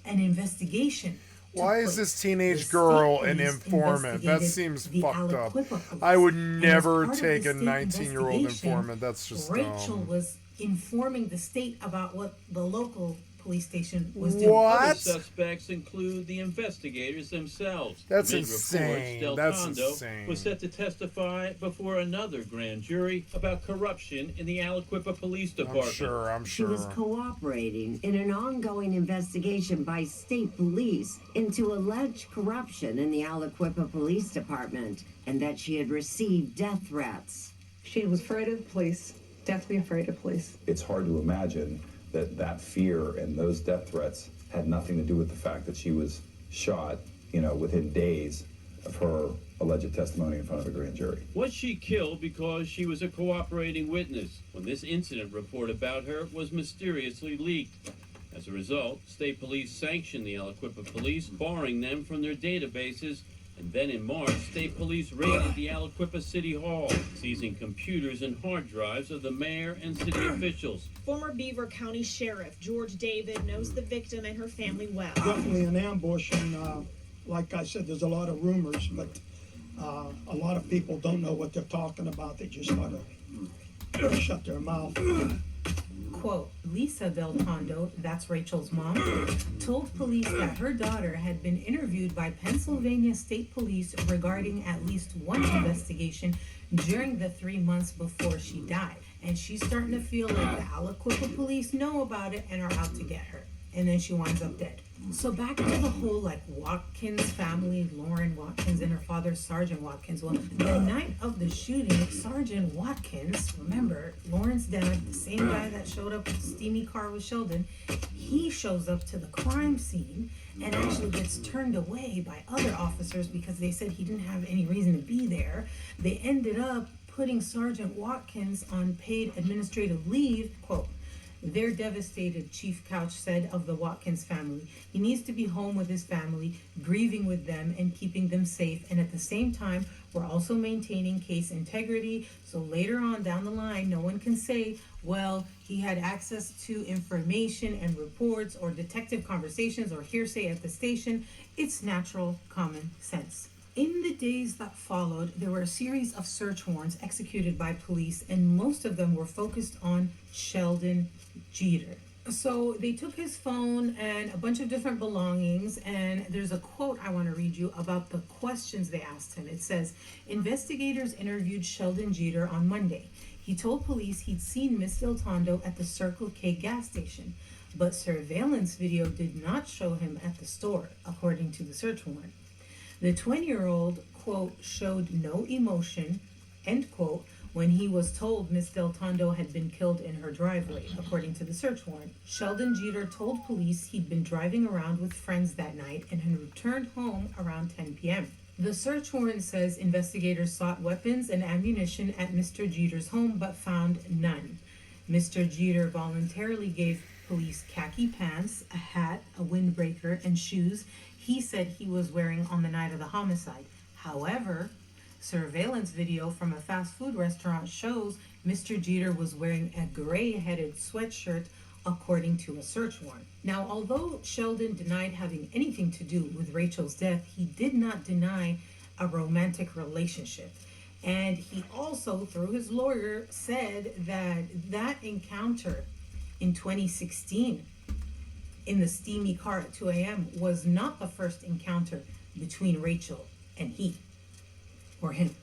an investigation. Why is this teenage girl an informant? That seems fucked up. I would never take a 19-year-old informant. That's just Rachel was informing the state about what the local police station was doing. Other suspects include the investigators themselves. That's Mid insane. Del That's Tondo insane. was set to testify before another grand jury about corruption in the Aliquippa Police Department. I'm She was cooperating in an ongoing investigation by state police into alleged corruption in the Aliquippa Police Department and that she had received death threats. She was afraid of the police, deathly afraid of police. It's hard to imagine that fear and those death threats had nothing to do with the fact that she was shot, within days of her alleged testimony in front of a grand jury. Was she killed because she was a cooperating witness when this incident report about her was mysteriously leaked? As a result, state police sanctioned the Aliquippa police, barring them from their databases. And then in March, state police raided the Aliquippa City Hall, seizing computers and hard drives of the mayor and city officials. Former Beaver County Sheriff George David knows the victim and her family well. Definitely an ambush, and like I said, there's a lot of rumors, but a lot of people don't know what they're talking about. They just sort of shut their mouth. Quote, Lisa Del Tondo, that's Rachel's mom, told police that her daughter had been interviewed by Pennsylvania State Police regarding at least one investigation during the 3 months before she died. And she's starting to feel like the Aliquippa police know about it and are out to get her. And then she winds up dead. So back to the whole like Watkins family, Lauren Watkins and her father, Sergeant Watkins. Well, the night of the shooting, Sergeant Watkins, remember, Lauren's dad, the same guy that showed up with the steamy car with Sheldon, he shows up to the crime scene and actually gets turned away by other officers because they said he didn't have any reason to be there. They ended up putting Sergeant Watkins on paid administrative leave, quote, "They're devastated," Chief Couch said of the Watkins family. He needs to be home with his family, grieving with them and keeping them safe. And at the same time, we're also maintaining case integrity. So later on down the line, no one can say, well, he had access to information and reports or detective conversations or hearsay at the station. It's natural common sense. In the days that followed, there were a series of search warrants executed by police, and most of them were focused on Sheldon Jeter. So they took his phone and a bunch of different belongings, and there's a quote I want to read you about the questions they asked him. It says, investigators interviewed Sheldon Jeter on Monday. He told police he'd seen Miss Del Tondo at the Circle K gas station, but surveillance video did not show him at the store, according to the search warrant. The 20-year-old, quote, showed no emotion, end quote, when he was told Miss Del Tondo had been killed in her driveway, according to the search warrant. Sheldon Jeter told police he'd been driving around with friends that night and had returned home around 10 p.m. The search warrant says investigators sought weapons and ammunition at Mr. Jeter's home but found none. Mr. Jeter voluntarily gave police khaki pants, a hat, a windbreaker, and shoes he said he was wearing on the night of the homicide. However, surveillance video from a fast food restaurant shows Mr. Jeter was wearing a gray-headed sweatshirt, according to a search warrant. Now, although Sheldon denied having anything to do with Rachel's death, he did not deny a romantic relationship. And he also, through his lawyer, said that that encounter in 2016 in the steamy car at 2 a.m. was not the first encounter between Rachel and he, or him.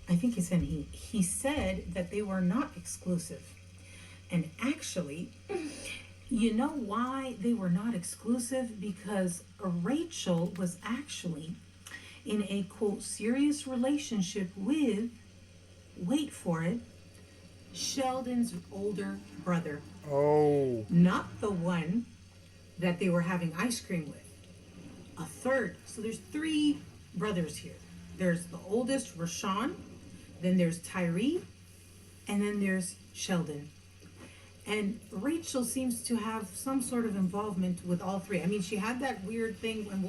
I think he said he. He said that they were not exclusive. And actually, you know why they were not exclusive? Because Rachel was actually in a, quote, serious relationship with, wait for it, Sheldon's older brother. Oh. Not the one that they were having ice cream with. A third. So there's three brothers here. There's the oldest, Rashawn, then there's Tyree, and then there's Sheldon. And Rachel seems to have some sort of involvement with all three. I mean, she had that weird thing, and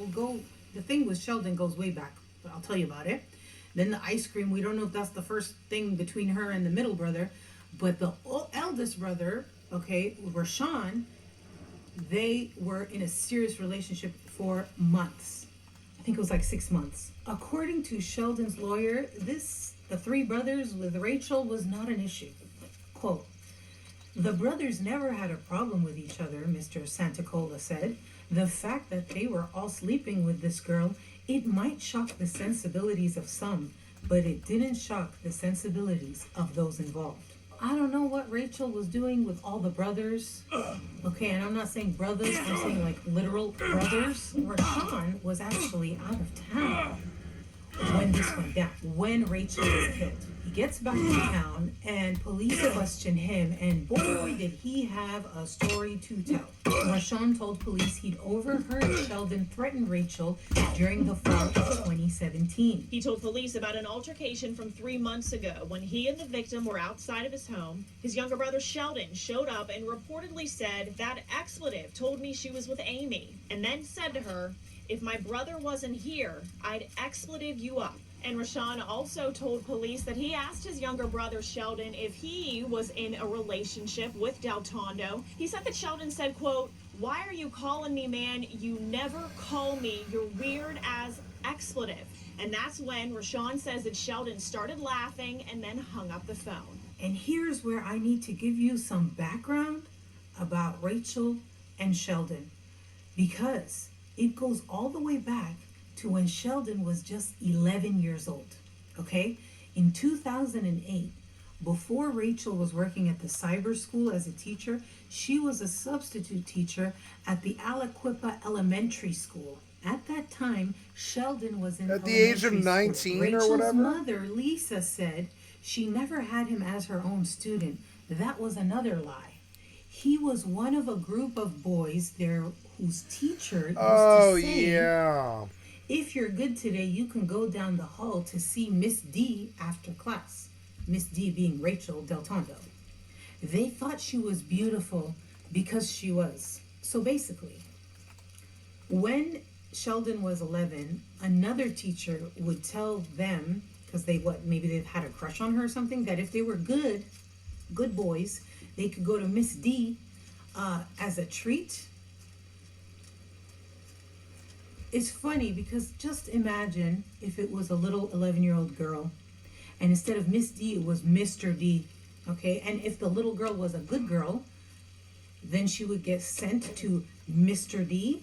the thing with Sheldon goes way back, but I'll tell you about it. Then the ice cream, we don't know if that's the first thing between her and the middle brother, but the eldest brother, okay, Rashawn, they were in a serious relationship for months. I think it was like 6 months. According to Sheldon's lawyer, the three brothers with Rachel was not an issue. Quote, "The brothers never had a problem with each other," Mr. Santacola said. "The fact that they were all sleeping with this girl, it might shock the sensibilities of some, but it didn't shock the sensibilities of those involved." I don't know what Rachel was doing with all the brothers. Okay, and I'm not saying brothers, I'm saying like literal brothers. Rashawn was actually out of town when this went down, when Rachel was killed. He gets back to town and police question him, and boy did he have a story to tell. Rashawn told police he'd overheard Sheldon threaten Rachel during the fall of 2017. He told police about an altercation from 3 months ago when he and the victim were outside of his home. His younger brother Sheldon showed up and reportedly said, "That expletive told me she was with Amy," and then said to her, "If my brother wasn't here, I'd expletive you up." And Rashawn also told police that he asked his younger brother Sheldon if he was in a relationship with Del Tondo. He said that Sheldon said, quote, "Why are you calling me, man? You never call me. You're weird as expletive." And that's when Rashawn says that Sheldon started laughing and then hung up the phone. And here's where I need to give you some background about Rachel and Sheldon, because it goes all the way back to when Sheldon was just 11 years old, okay? In 2008, Before Rachel was working at the cyber school as a teacher, she was a substitute teacher at the Aliquippa Elementary School. At that time, Sheldon was in at the age of elementary 19 school. or Rachel's whatever. mother, Lisa, said she never had him as her own student. That was another lie. He was one of a group of boys there whose teacher used to say, yeah. if you're good today, you can go down the hall to see Miss D after class. Miss D being Rachel Del Tondo. They thought she was beautiful because she was. So basically, when Sheldon was 11, another teacher would tell them, because maybe they've had a crush on her or something, that if they were good boys, they could go to Miss D as a treat. It's funny because just imagine if it was a little 11-year-old girl, and instead of Miss D, it was Mr. D, okay? And if the little girl was a good girl, then she would get sent to Mr. D,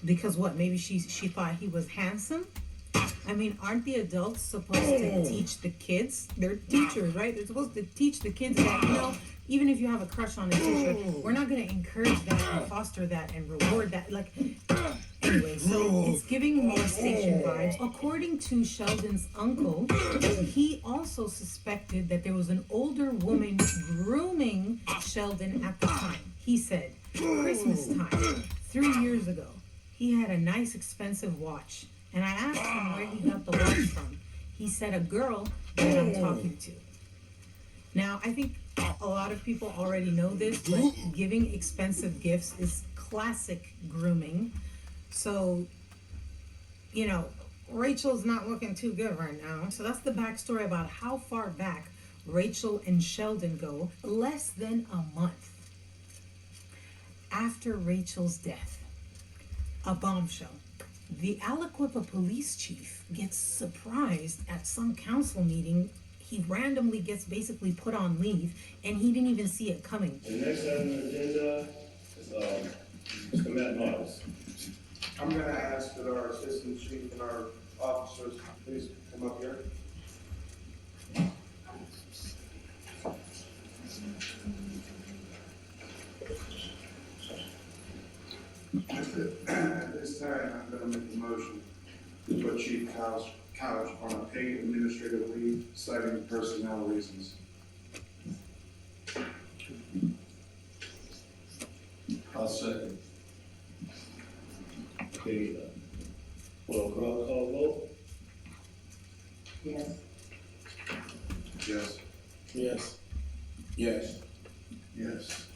because what? Maybe she thought he was handsome? I mean, aren't the adults supposed to teach the kids? They're teachers, right? They're supposed to teach the kids that, even if you have a crush on a teacher, we're not going to encourage that and foster that and reward that. Anyway, so it's giving molestation vibes. According to Sheldon's uncle, he also suspected that there was an older woman grooming Sheldon at the time. He said, Christmas time, 3 years ago, he had a nice expensive watch. And I asked him where he got the watch from. He said, a girl that I'm talking to. Now, I think a lot of people already know this, but giving expensive gifts is classic grooming. So, Rachel's not looking too good right now. So that's the backstory about how far back Rachel and Sheldon go. Less than a month after Rachel's death, a bombshell. The Aliquippa police chief gets surprised at some council meeting. He randomly gets basically put on leave, and he didn't even see it coming. The next item on the agenda is Mr. Matt Miles. I'm going to ask that our assistant chief and our officers please come up here. At this time, I'm going to make a motion to put Chief Couch on a paid administrative leave, citing personnel reasons. I'll second. Okay, roll call vote? Yes. Yes. Yes. Yes. Yes.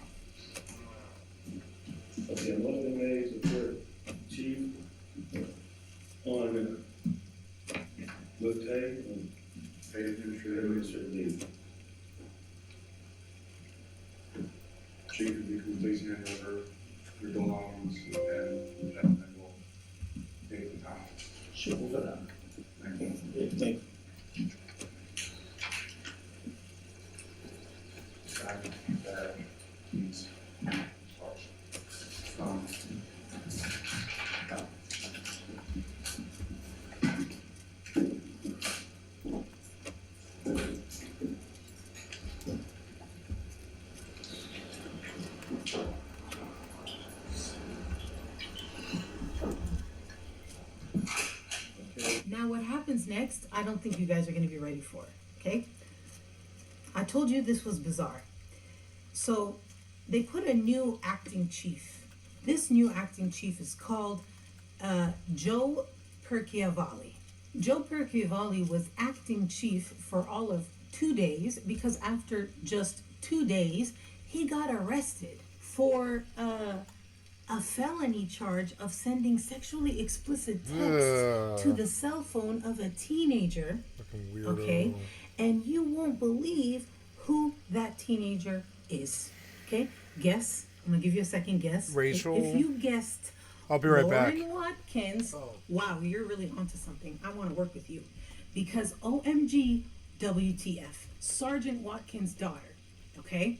Okay, motion made to put chief on with pay and paid administrative leave. Chief, if you can please hand over your belongings and we'll take the time. Sure. Thank you. Yeah, thank you. Now what happens next, I don't think you guys are going to be ready for it, okay? I told you this was bizarre. So they put a new acting chief. This new acting chief is called Joe Perchiavalli. Joe Perchiavalli was acting chief for all of 2 days because after just 2 days, he got arrested for a felony charge of sending sexually explicit texts to the cell phone of a teenager. Fucking weirdo. Okay? And you won't believe who that teenager is. Okay? Guess. I'm gonna give you a second guess. Rachel. If you guessed I'll be right back. Lauren Watkins, wow, you're really onto something. I want to work with you. Because OMG WTF, Sergeant Watkins' daughter. Okay?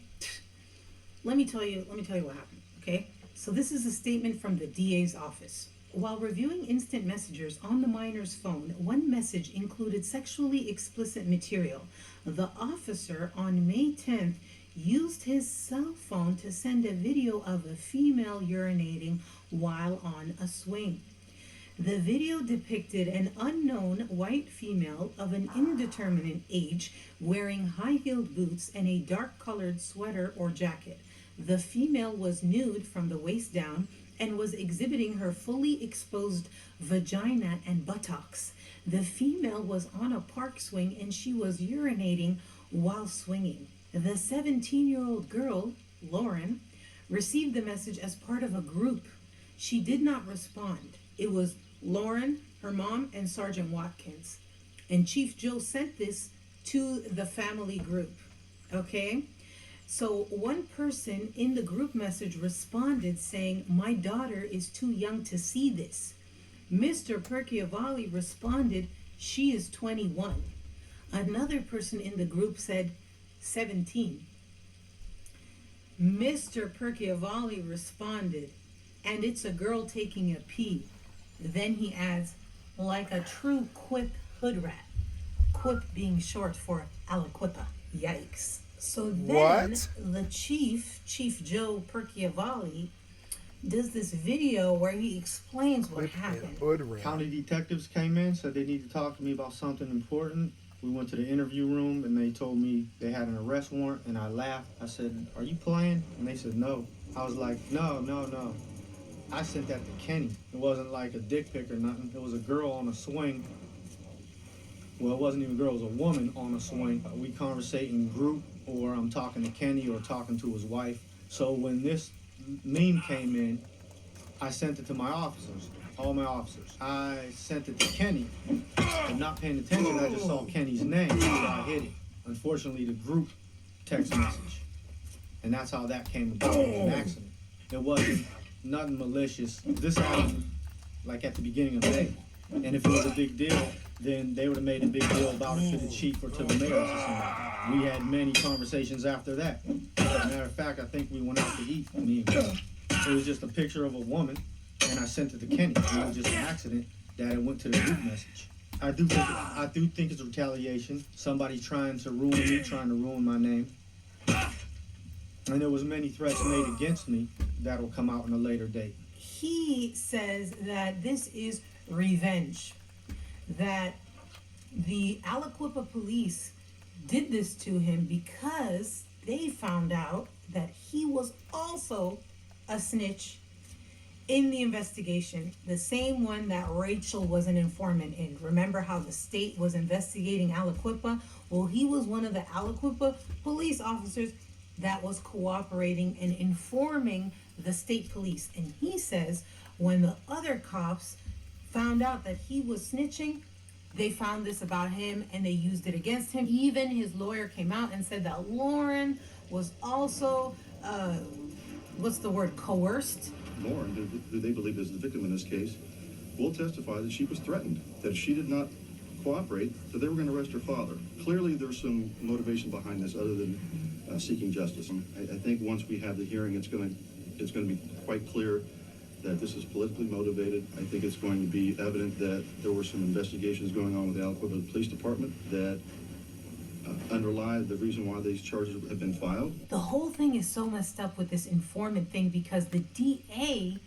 Let me tell you what happened. Okay? So this is a statement from the DA's office. While reviewing instant messengers on the minor's phone, one message included sexually explicit material. The officer on May 10th used his cell phone to send a video of a female urinating while on a swing. The video depicted an unknown white female of an indeterminate age wearing high-heeled boots and a dark-colored sweater or jacket. The female was nude from the waist down and was exhibiting her fully exposed vagina and buttocks. The female was on a park swing and she was urinating while swinging. The 17-year-old girl, Lauren, received the message as part of a group. She did not respond. It was Lauren, her mom, and Sergeant Watkins. And Chief Joe sent this to the family group. Okay? So one person in the group message responded saying, "My daughter is too young to see this." Mr. Perchiavalli responded, "She is 21. Another person in the group said, 17. Mr. Perchiavalli responded, "And it's a girl taking a pee." Then he adds, "Like a true Quip hood rat." Quip being short for Aliquippa. Yikes. So then the Chief Joe Perchiavalli, does this video where he explains what happened. County detectives came in, said they need to talk to me about something important. We went to the interview room and they told me they had an arrest warrant, and I laughed. I said, "Are you playing?" And they said, "No." I was like, no. I sent that to Kenny. It wasn't like a dick pic or nothing. It was a girl on a swing. Well, it wasn't even a girl, it was a woman on a swing. We conversate in group, or I'm talking to Kenny or talking to his wife. So when this meme came in, I sent it to my officers, all my officers. I sent it to Kenny, and not paying attention, I just saw Kenny's name, so I hit it. Unfortunately, the group text message. And that's how that came about. It was an accident. It wasn't nothing malicious. This happened like at the beginning of May. And if it was a big deal, then they would have made a big deal about it to the chief or to the mayor or somebody. We had many conversations after that. As a matter of fact, I think we went out to eat, me and Kenny. It was just a picture of a woman, and I sent it to Kenny. It was just an accident that it went to the group message. I do think it's retaliation. Somebody's trying to ruin me, trying to ruin my name. And there was many threats made against me that will come out in a later date. He says that this is revenge. That the Aliquippa police did this to him because they found out that he was also a snitch in the investigation, the same one that Rachel was an informant in. Remember how the state was investigating Aliquippa? Well, he was one of the Aliquippa police officers that was cooperating and informing the state police. And he says when the other cops found out that he was snitching, they found this about him and they used it against him. Even his lawyer came out and said that Lauren was also, coerced? Lauren, who they believe is the victim in this case, will testify that she was threatened, that if she did not cooperate, that they were going to arrest her father. Clearly, there's some motivation behind this other than seeking justice. And I think once we have the hearing, it's going to be quite clear that this is politically motivated. I think it's going to be evident that there were some investigations going on with the Aliquippa Police Department that underlie the reason why these charges have been filed. The whole thing is so messed up with this informant thing because the DA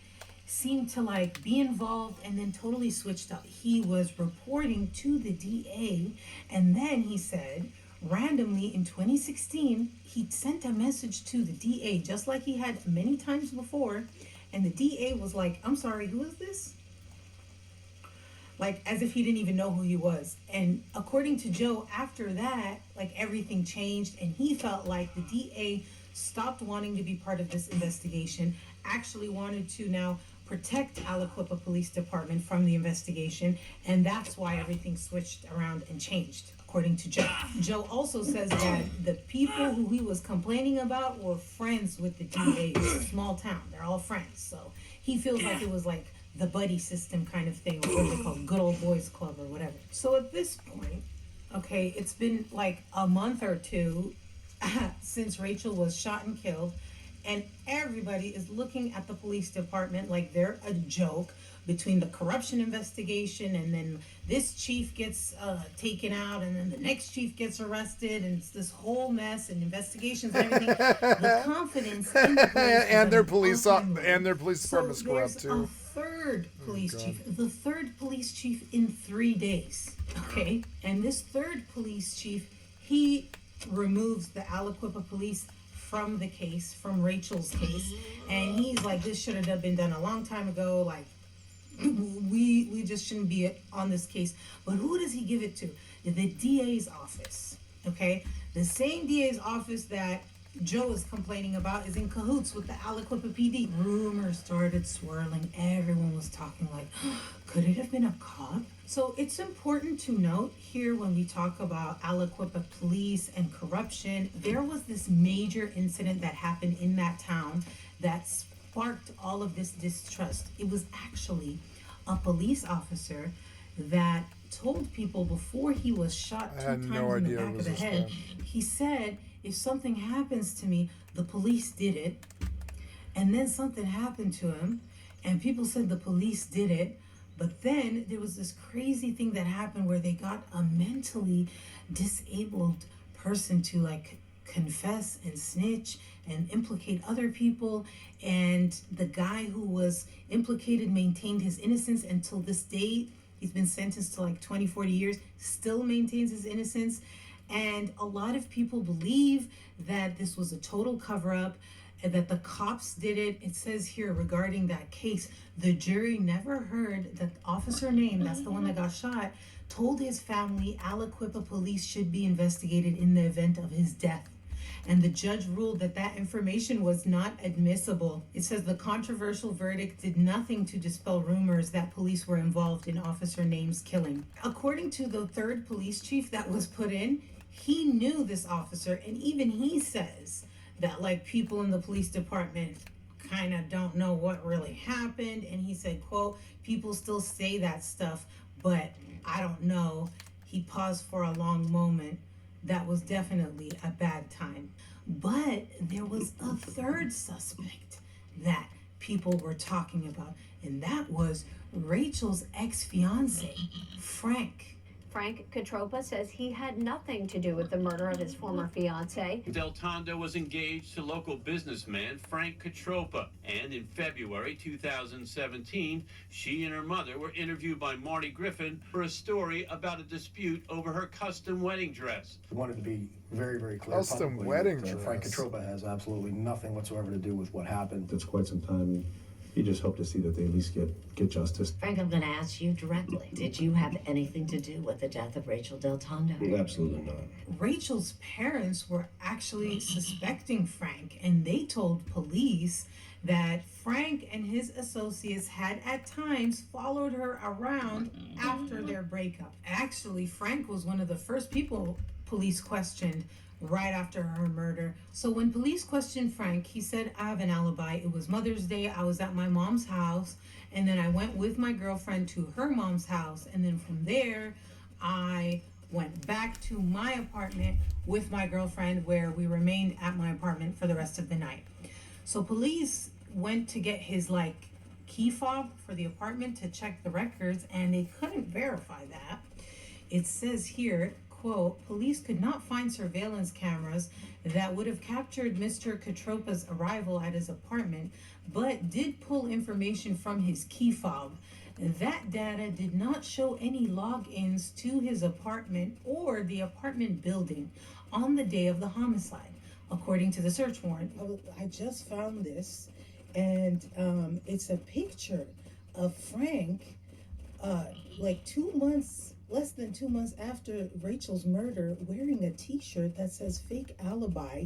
seemed to be involved and then totally switched up. He was reporting to the DA, and then he said randomly in 2016 he sent a message to the DA just like he had many times before, and the DA was like, "I'm sorry, who is this?" As if he didn't even know who he was. And according to Joe, after that, everything changed, and he felt like the DA stopped wanting to be part of this investigation, actually wanted to now protect Aliquippa Police Department from the investigation, and that's why everything switched around and changed, according to Joe. Joe also says that the people who he was complaining about were friends with the DA. It's a small town. They're all friends. So he feels like it was the buddy system kind of thing, or what they call good old boys club or whatever. So at this point, okay, it's been a month or two since Rachel was shot and killed, and everybody is looking at the police department like they're a joke. between the corruption investigation, and then this chief gets taken out, and then the next chief gets arrested, and it's this whole mess and investigations and everything. The confidence in the police and their police department's corrupt too. Third police chief, the third police chief in 3 days. Okay, and this third police chief, he removes the Aliquippa police from the case, from Rachel's case, and he's like, this should have been done a long time ago. Like, we just shouldn't be on this case. But who does he give it to? The DA's office. Okay, the same DA's office that Joe is complaining about is in cahoots with the Aliquippa PD. Rumors started swirling. Everyone was talking like, could it have been a cop? So it's important to note here when we talk about Aliquippa police and corruption, there was this major incident that happened in that town that sparked all of this distrust. It was actually a police officer that told people before he was shot 2 times in the back of the head, he said, if something happens to me, the police did it. And then something happened to him, and people said the police did it. But then there was this crazy thing that happened where they got a mentally disabled person to like confess and snitch and implicate other people. And the guy who was implicated maintained his innocence until this day. He's been sentenced to like 20, 40 years, still maintains his innocence. And a lot of people believe that this was a total cover-up and that the cops did it. It says here regarding that case, the jury never heard that officer name, that's the one that got shot, told his family Aliquippa police should be investigated in the event of his death. And the judge ruled that that information was not admissible. It says the controversial verdict did nothing to dispel rumors that police were involved in Officer Name's killing. According to the third police chief that was put in, he knew this officer, and even he says that like people in the police department kind of don't know what really happened. And he said, quote, people still say that stuff, but I don't know. He paused for a long moment. That was definitely a bad time. But there was a third suspect that people were talking about, and that was Rachel's ex-fiance, Frank. Frank Catropa says he had nothing to do with the murder of his former fiance. Del Tondo was engaged to local businessman Frank Catropa, and in February 2017, she and her mother were interviewed by Marty Griffin for a story about a dispute over her custom wedding dress. I wanted to be very, very clear. Custom wedding dress. Frank Catropa has absolutely nothing whatsoever to do with what happened. It's quite some time. You just hope to see that they at least get justice. Frank, I'm going to ask you directly. Did you have anything to do with the death of Rachel Del Tondo? Absolutely not. Rachel's parents were actually suspecting Frank, and they told police that Frank and his associates had at times followed her around after their breakup. Actually, Frank was one of the first people police questioned right after her murder. So when police questioned Frank, he said, I have an alibi. It was Mother's Day. I was at my mom's house, and then I went with my girlfriend to her mom's house, and then from there, I went back to my apartment with my girlfriend, where we remained at my apartment for the rest of the night. So police went to get his key fob for the apartment to check the records, and they couldn't verify that. It says here, quote, police could not find surveillance cameras that would have captured Mr. Catropa's arrival at his apartment, but did pull information from his key fob. That data did not show any logins to his apartment or the apartment building on the day of the homicide, according to the search warrant. I just found this, and it's a picture of Frank, less than 2 months after Rachel's murder, wearing a t-shirt that says fake alibi,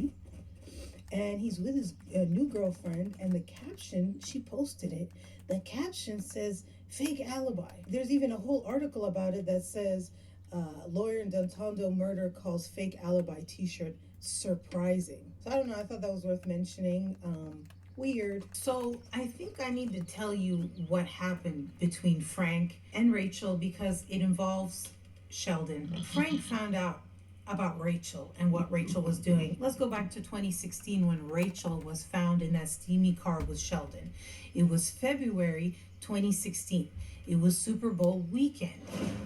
and he's with his new girlfriend, and the caption, she posted it, the caption says fake alibi. There's even a whole article about it that says lawyer in Del Tondo murder calls fake alibi t-shirt surprising. So I don't know, I thought that was worth mentioning. Weird. So I think I need to tell you what happened between Frank and Rachel, because it involves Sheldon. Frank found out about Rachel and what Rachel was doing. Let's go back to 2016 when Rachel was found in that steamy car with Sheldon. It was February 2016. It was Super Bowl weekend.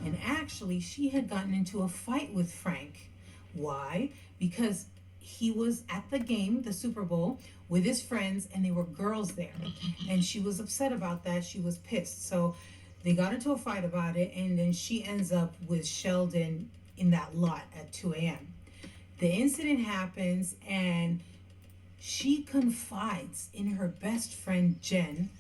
And actually, she had gotten into a fight with Frank. Why? Because he was at the game, the Super Bowl, with his friends, and there were girls there. And she was upset about that. She was pissed. So they got into a fight about it, and then she ends up with Sheldon in that lot at 2 a.m. The incident happens, and she confides in her best friend Jen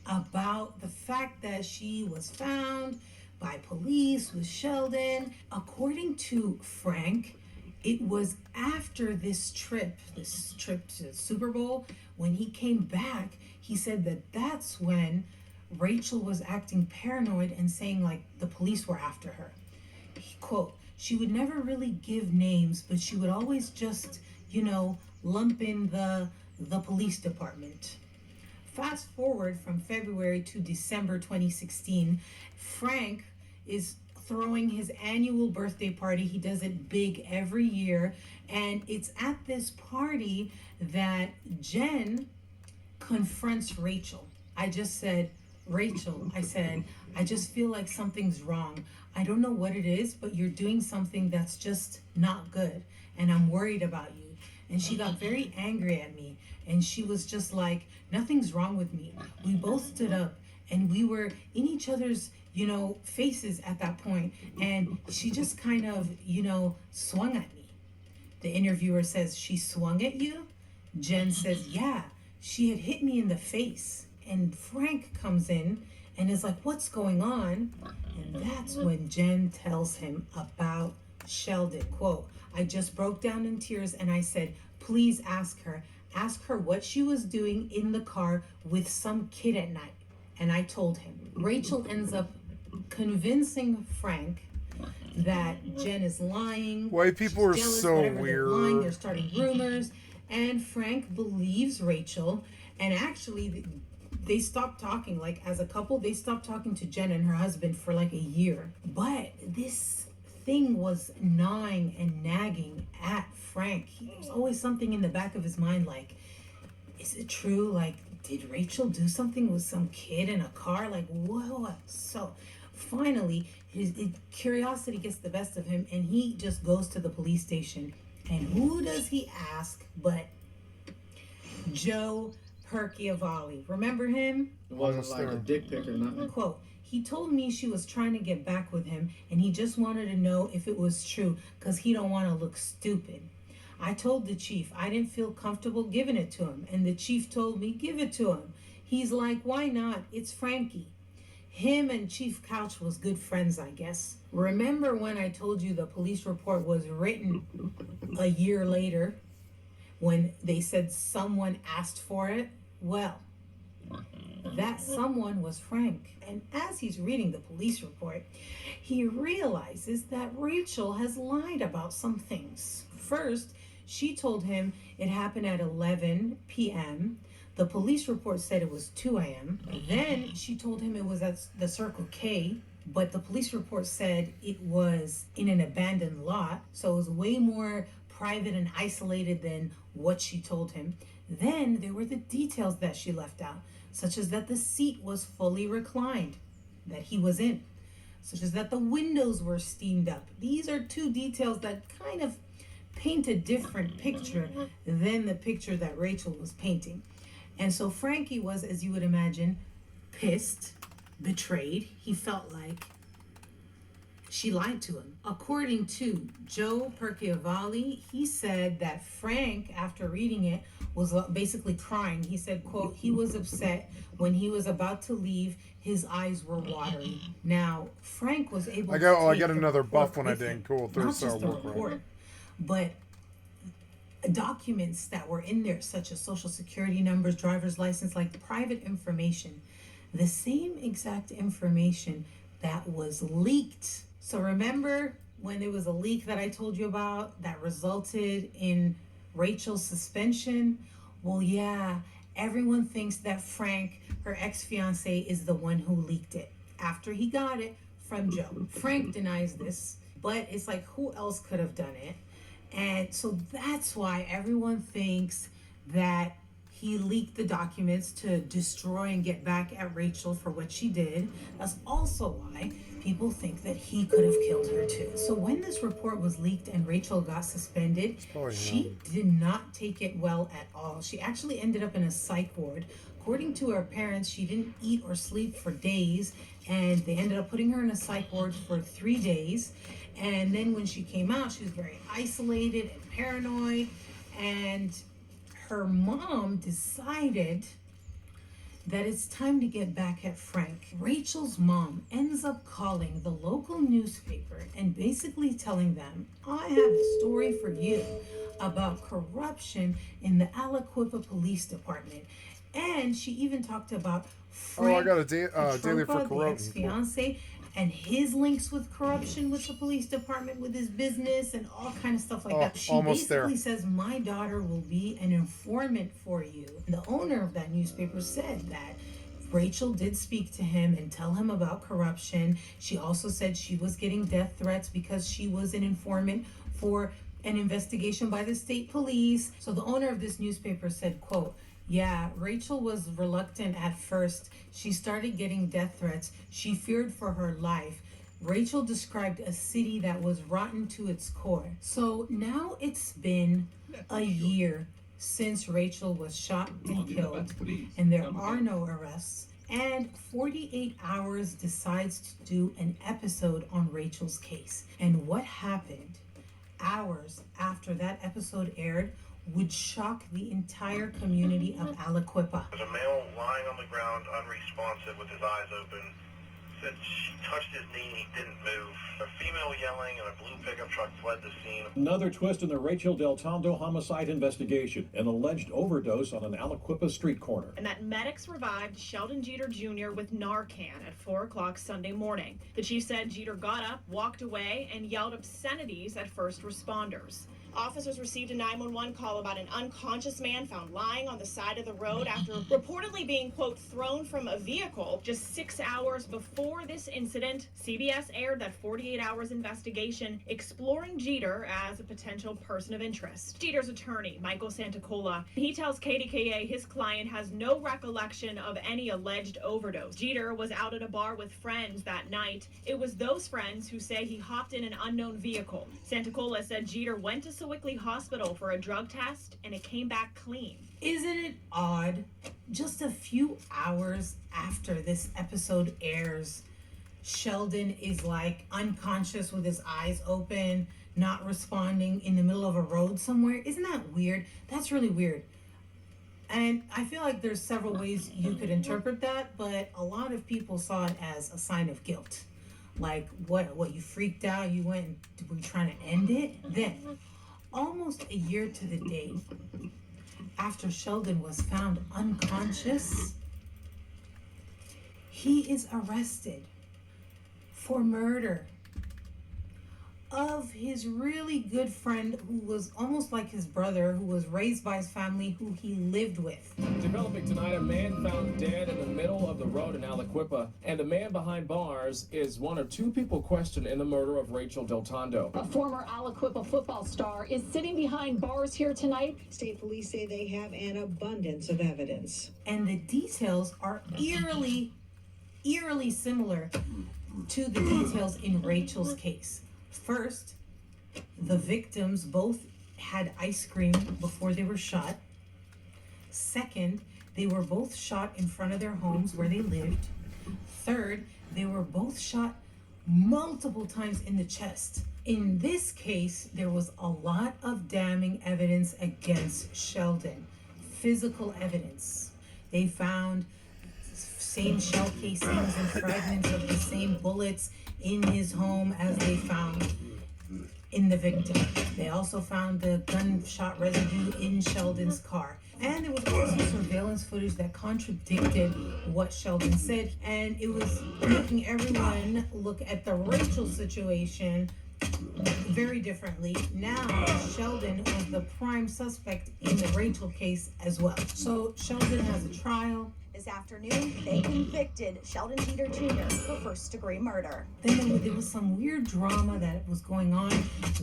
about the fact that she was found by police with Sheldon. According to Frank, it was after this trip to the Super Bowl, when he came back, he said that that's when Rachel was acting paranoid and saying like the police were after her. Quote, she would never really give names, but she would always just, lump in the police department. Fast forward from February to December 2016, Frank is throwing his annual birthday party. He does it big every year, and it's at this party that Jen confronts Rachel. I just said, Rachel, I said, I just feel like something's wrong. I don't know what it is, but you're doing something that's just not good, and I'm worried about you. And she got very angry at me, and she was just like, nothing's wrong with me. We both stood up, and we were in each other's, faces at that point, and she just kind of, swung at me. The interviewer says, she swung at you? Jen says, yeah, she had hit me in the face. And Frank comes in and is like, what's going on? And that's when Jen tells him about Sheldon. Quote, I just broke down in tears and I said, please ask her what she was doing in the car with some kid at night. And I told him. Rachel ends up convincing Frank that Jen is lying. White people are jealous, so whatever, weird. They're lying, they're starting rumors. And Frank believes Rachel. And actually, they stopped talking. Like, as a couple, they stopped talking to Jen and her husband for like a year. But this thing was gnawing and nagging at Frank. There's always something in the back of his mind like, is it true? Like, did Rachel do something with some kid in a car? Like, whoa. So finally, his curiosity gets the best of him, and he just goes to the police station. And who does he ask but Joe Perchiavalli? Remember him? It wasn't like a dick pic or nothing. Quote, he told me she was trying to get back with him, and he just wanted to know if it was true, because he don't want to look stupid. I told the chief I didn't feel comfortable giving it to him, and the chief told me, give it to him. He's like, why not? It's Frankie. Him and Chief Couch was good friends, I guess. Remember when I told you the police report was written a year later when they said someone asked for it? Well, that someone was Frank. And as he's reading the police report, he realizes that Rachel has lied about some things. First, she told him it happened at 11 p.m. The police report said it was 2 a.m. Then she told him it was at the Circle K, but the police report said it was in an abandoned lot, so it was way more private and isolated than what she told him. Then there were the details that she left out, such as that the seat was fully reclined, that he was in, such as that the windows were steamed up. These are two details that kind of paint a different picture than the picture that Rachel was painting. And so Frankie was, as you would imagine, pissed, betrayed. He felt like she lied to him. According to Joe Perchiavalli, he said that Frank, after reading it, was basically crying. He said, quote, he was upset when he was about to leave. His eyes were watery. Now, Frank was able to I got another buff when I did. Cool. not just the report, but documents that were in there, such as social security numbers, driver's license, like private information, the same exact information that was leaked. So remember when there was a leak that I told you about that resulted in Rachel's suspension? Well, yeah, everyone thinks that Frank, her ex-fiance, is the one who leaked it after he got it from Joe. Frank denies this, but it's like, who else could have done it? And so that's why everyone thinks that He leaked the documents to destroy and get back at Rachel for what she did. That's also why people think that he could have killed her too. So when this report was leaked and Rachel got suspended, she did not take it well at all. She actually ended up in a psych ward. According to her parents, she didn't eat or sleep for days, and they ended up putting her in a psych ward for 3 days. And then when she came out, she was very isolated and paranoid, and her mom decided that it's time to get back at Frank. Rachel's mom ends up calling the local newspaper and basically telling them, I have a story for you about corruption in the Aliquippa Police Department. And she even talked about Frank, I got a daily for the corruption. ex-fiance, and his links with corruption with the police department, with his business, and all kind of stuff like that. She basically says, my daughter will be an informant for you. And the owner of that newspaper said that Rachel did speak to him and tell him about corruption. She also said she was getting death threats because she was an informant for an investigation by the state police. So the owner of this newspaper said, quote, yeah, Rachel was reluctant at first. She started getting death threats. She feared for her life. Rachel described a city that was rotten to its core. So now it's been a year since Rachel was shot and killed, and there are no arrests. And 48 Hours decides to do an episode on Rachel's case. And what happened hours after that episode aired would shock the entire community of Aliquippa. There's a male lying on the ground, unresponsive, with his eyes open. Said she touched his knee and he didn't move. A female yelling and a blue pickup truck fled the scene. Another twist in the Rachel Del Tondo homicide investigation. An alleged overdose on an Aliquippa street corner. And that medics revived Sheldon Jeter Jr. with Narcan at 4 o'clock Sunday morning. The chief said Jeter got up, walked away, and yelled obscenities at first responders. Officers received a 911 call about an unconscious man found lying on the side of the road after reportedly being, quote, thrown from a vehicle. Just 6 hours before this incident, CBS aired that 48 Hours investigation exploring Jeter as a potential person of interest. Jeter's attorney, Michael Santacola, he tells KDKA his client has no recollection of any alleged overdose. Jeter was out at a bar with friends that night. It was those friends who say he hopped in an unknown vehicle. Santacola said Jeter went to Sewickley Hospital for a drug test and it came back clean. Isn't it odd? Just a few hours after this episode airs, Sheldon is like unconscious with his eyes open, not responding in the middle of a road somewhere. Isn't that weird? That's really weird. And I feel like there's several ways you could interpret that, but a lot of people saw it as a sign of guilt. Like, what you freaked out, you went and were trying to end it? Then, almost a year to the day after Sheldon was found unconscious, he is arrested for murder of his really good friend who was almost like his brother, who was raised by his family, who he lived with. Developing tonight, a man found dead in the middle of the road in Aliquippa, and the man behind bars is one of two people questioned in the murder of Rachel Del Tondo. A former Aliquippa football star is sitting behind bars here tonight. State police say they have an abundance of evidence. And the details are eerily similar to the details in Rachel's case. First, the victims both had ice cream before they were shot. Second, they were both shot in front of their homes where they lived. Third, they were both shot multiple times in the chest. In this case, there was a lot of damning evidence against Sheldon. Physical evidence. They found same shell casings and fragments of the same bullets in his home as they found in the victim. They also found the gunshot residue in Sheldon's car. And there was also surveillance footage that contradicted what Sheldon said. And it was making everyone look at the Rachel situation very differently. Now, Sheldon was the prime suspect in the Rachel case as well. So Sheldon has a trial. this afternoon, they convicted Sheldon Jeter Jr. for first-degree murder. Then there was some weird drama that was going on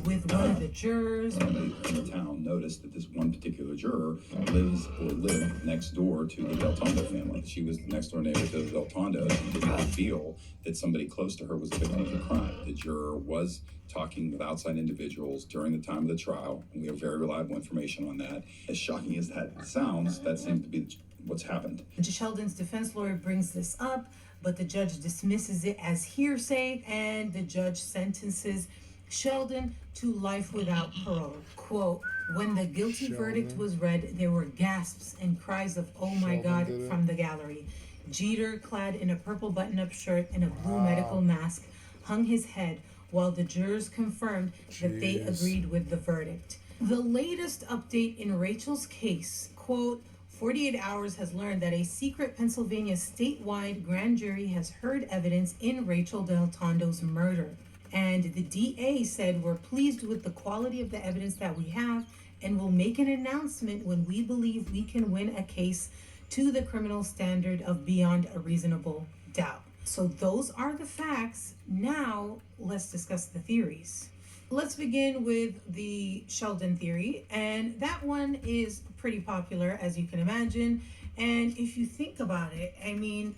with one of the jurors. Somebody in the town noticed that this one particular juror lived next door to the Del Tondo family. She was the next door neighbor to the Del Tondo and did not feel that somebody close to her was a victim of a crime. The juror was talking with outside individuals during the time of the trial, and we have very reliable information on that. As shocking as that sounds, that seems to be what's happened. Sheldon's defense lawyer brings this up, but the judge dismisses it as hearsay, and the judge sentences Sheldon to life without parole. Quote, when the guilty verdict was read, there were gasps and cries of, oh my God, from the gallery. Jeter, clad in a purple button-up shirt and a blue medical mask, hung his head while the jurors confirmed that they agreed with the verdict. The latest update in Rachel's case, quote, 48 Hours has learned that a secret Pennsylvania statewide grand jury has heard evidence in Rachel Del Tondo's murder. And the DA said, we're pleased with the quality of the evidence that we have and will make an announcement when we believe we can win a case to the criminal standard of beyond a reasonable doubt. So those are the facts. Now let's discuss the theories. Let's begin with the Sheldon theory, and that one is pretty popular, as you can imagine. And if you think about it, I mean,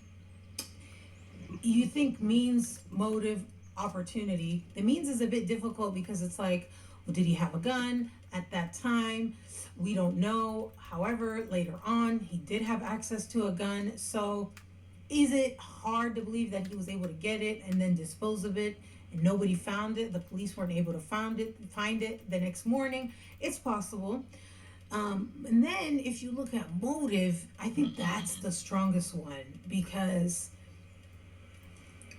you think means, motive, opportunity. The means is a bit difficult because it's like, well, did he have a gun at that time? We don't know. However, later on, he did have access to a gun. So is it hard to believe that he was able to get it and then dispose of it and nobody found it? The police weren't able to find it the next morning. It's possible. And then if you look at motive, I think that's the strongest one, because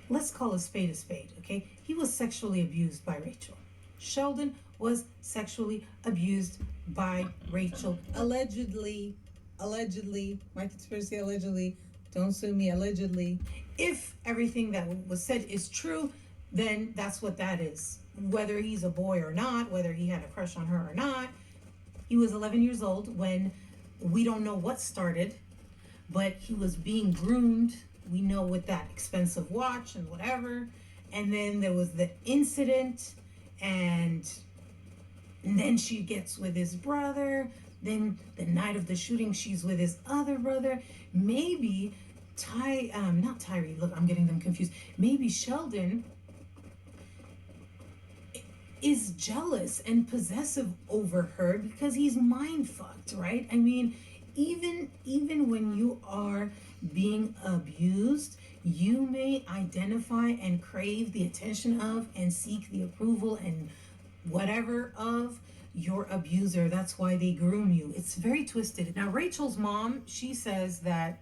let's call a spade, okay? He was sexually abused by Rachel. Sheldon was sexually abused by Rachel. Allegedly, my conspiracy allegedly, don't sue me, allegedly. If everything that was said is true, then that's what that is. Whether he's a boy or not, whether he had a crush on her or not, he was 11 years old when we don't know what started, but he was being groomed, we know, with that expensive watch and whatever. And then there was the incident, and then she gets with his brother. Then the night of the shooting, she's with his other brother. Maybe not Tyree, look, I'm getting them confused. Maybe Sheldon is jealous and possessive over her because he's mind fucked, right? I mean, even when you are being abused, you may identify and crave the attention of and seek the approval and whatever of your abuser. That's why they groom you. It's very twisted. Now, Rachel's mom, she says that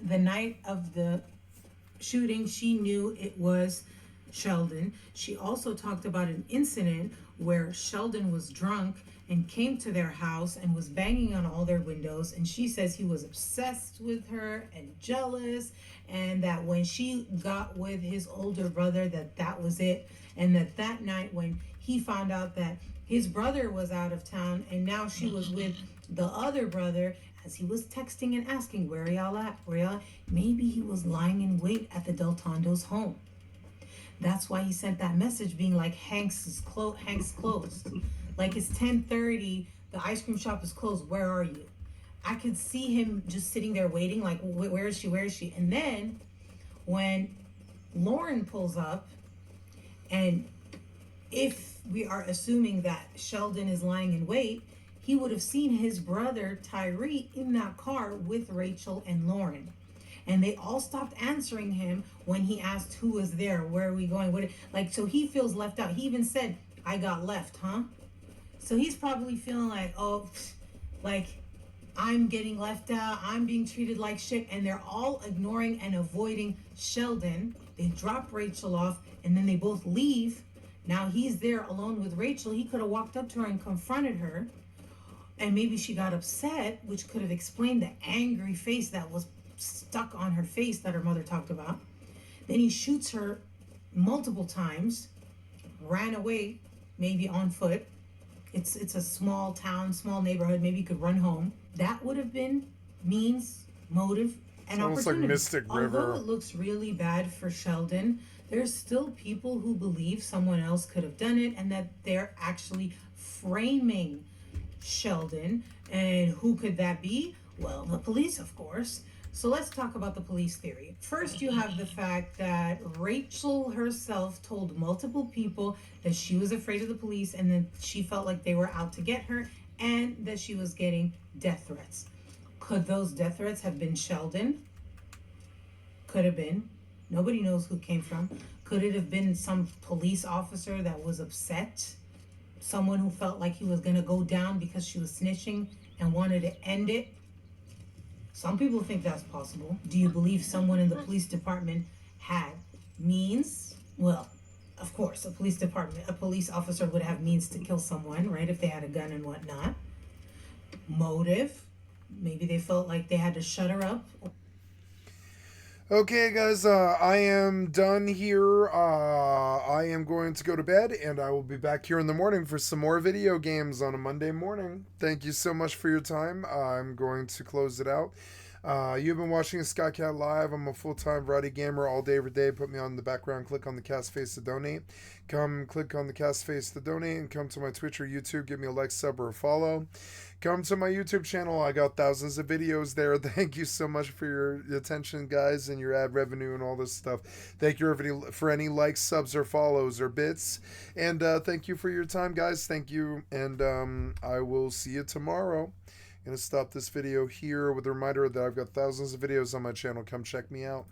the night of the shooting, she knew it was Sheldon. She also talked about an incident where Sheldon was drunk and came to their house and was banging on all their windows, and she says he was obsessed with her and jealous, and that when she got with his older brother, that was it, and that night when he found out that his brother was out of town and now she was with the other brother, as he was texting and asking, where are y'all at? Maybe he was lying in wait at the Del Tondo's home. That's why he sent that message being like, Hank's closed. Like, it's 10:30, the ice cream shop is closed, where are you? I could see him just sitting there waiting, like, where is she? And then when Lauren pulls up, and if we are assuming that Sheldon is lying in wait, he would have seen his brother Tyree in that car with Rachel and Lauren. And they all stopped answering him when he asked who was there, where are we going, so he feels left out. He even said, I got left, huh? So he's probably feeling like, oh, like, I'm getting left out, I'm being treated like shit, and they're all ignoring and avoiding Sheldon. They drop Rachel off, and then they both leave. Now he's there alone with Rachel. He could have walked up to her and confronted her, and maybe she got upset, which could have explained the angry face that was stuck on her face that her mother talked about. Then he shoots her multiple times, ran away, maybe on foot. It's a small town, small neighborhood. Maybe he could run home. That would have been means, motive, and almost like opportunity. Mystic River. Although it looks really bad for Sheldon, there's still people who believe someone else could have done it and that they're actually framing Sheldon. And who could that be? Well, the police, of course. So let's talk about the police theory. First, you have the fact that Rachel herself told multiple people that she was afraid of the police and that she felt like they were out to get her and that she was getting death threats. Could those death threats have been Sheldon? Could have been. Nobody knows who came from. Could it have been some police officer that was upset? Someone who felt like he was going to go down because she was snitching and wanted to end it? Some people think that's possible. Do you believe someone in the police department had means? Well, of course, a police officer would have means to kill someone, right? If they had a gun and whatnot. Motive. Maybe they felt like they had to shut her up. Okay, guys, I am done here. I am going to go to bed, and I will be back here in the morning for some more video games on a Monday morning. Thank you so much for your time. I'm going to close it out. You've been watching Skycat Live. I'm a full-time variety gamer all day, every day. Put me on the background. Click on the cast face to donate. Come click on the cast face to donate, and come to my Twitch or YouTube. Give me a like, sub, or a follow. Come to my YouTube channel. I got thousands of videos there. Thank you so much for your attention, guys, and your ad revenue and all this stuff. Thank you for any likes, subs, or follows or bits. And thank you for your time, guys. Thank you. And I will see you tomorrow. I'm going to stop this video here with a reminder that I've got thousands of videos on my channel. Come check me out.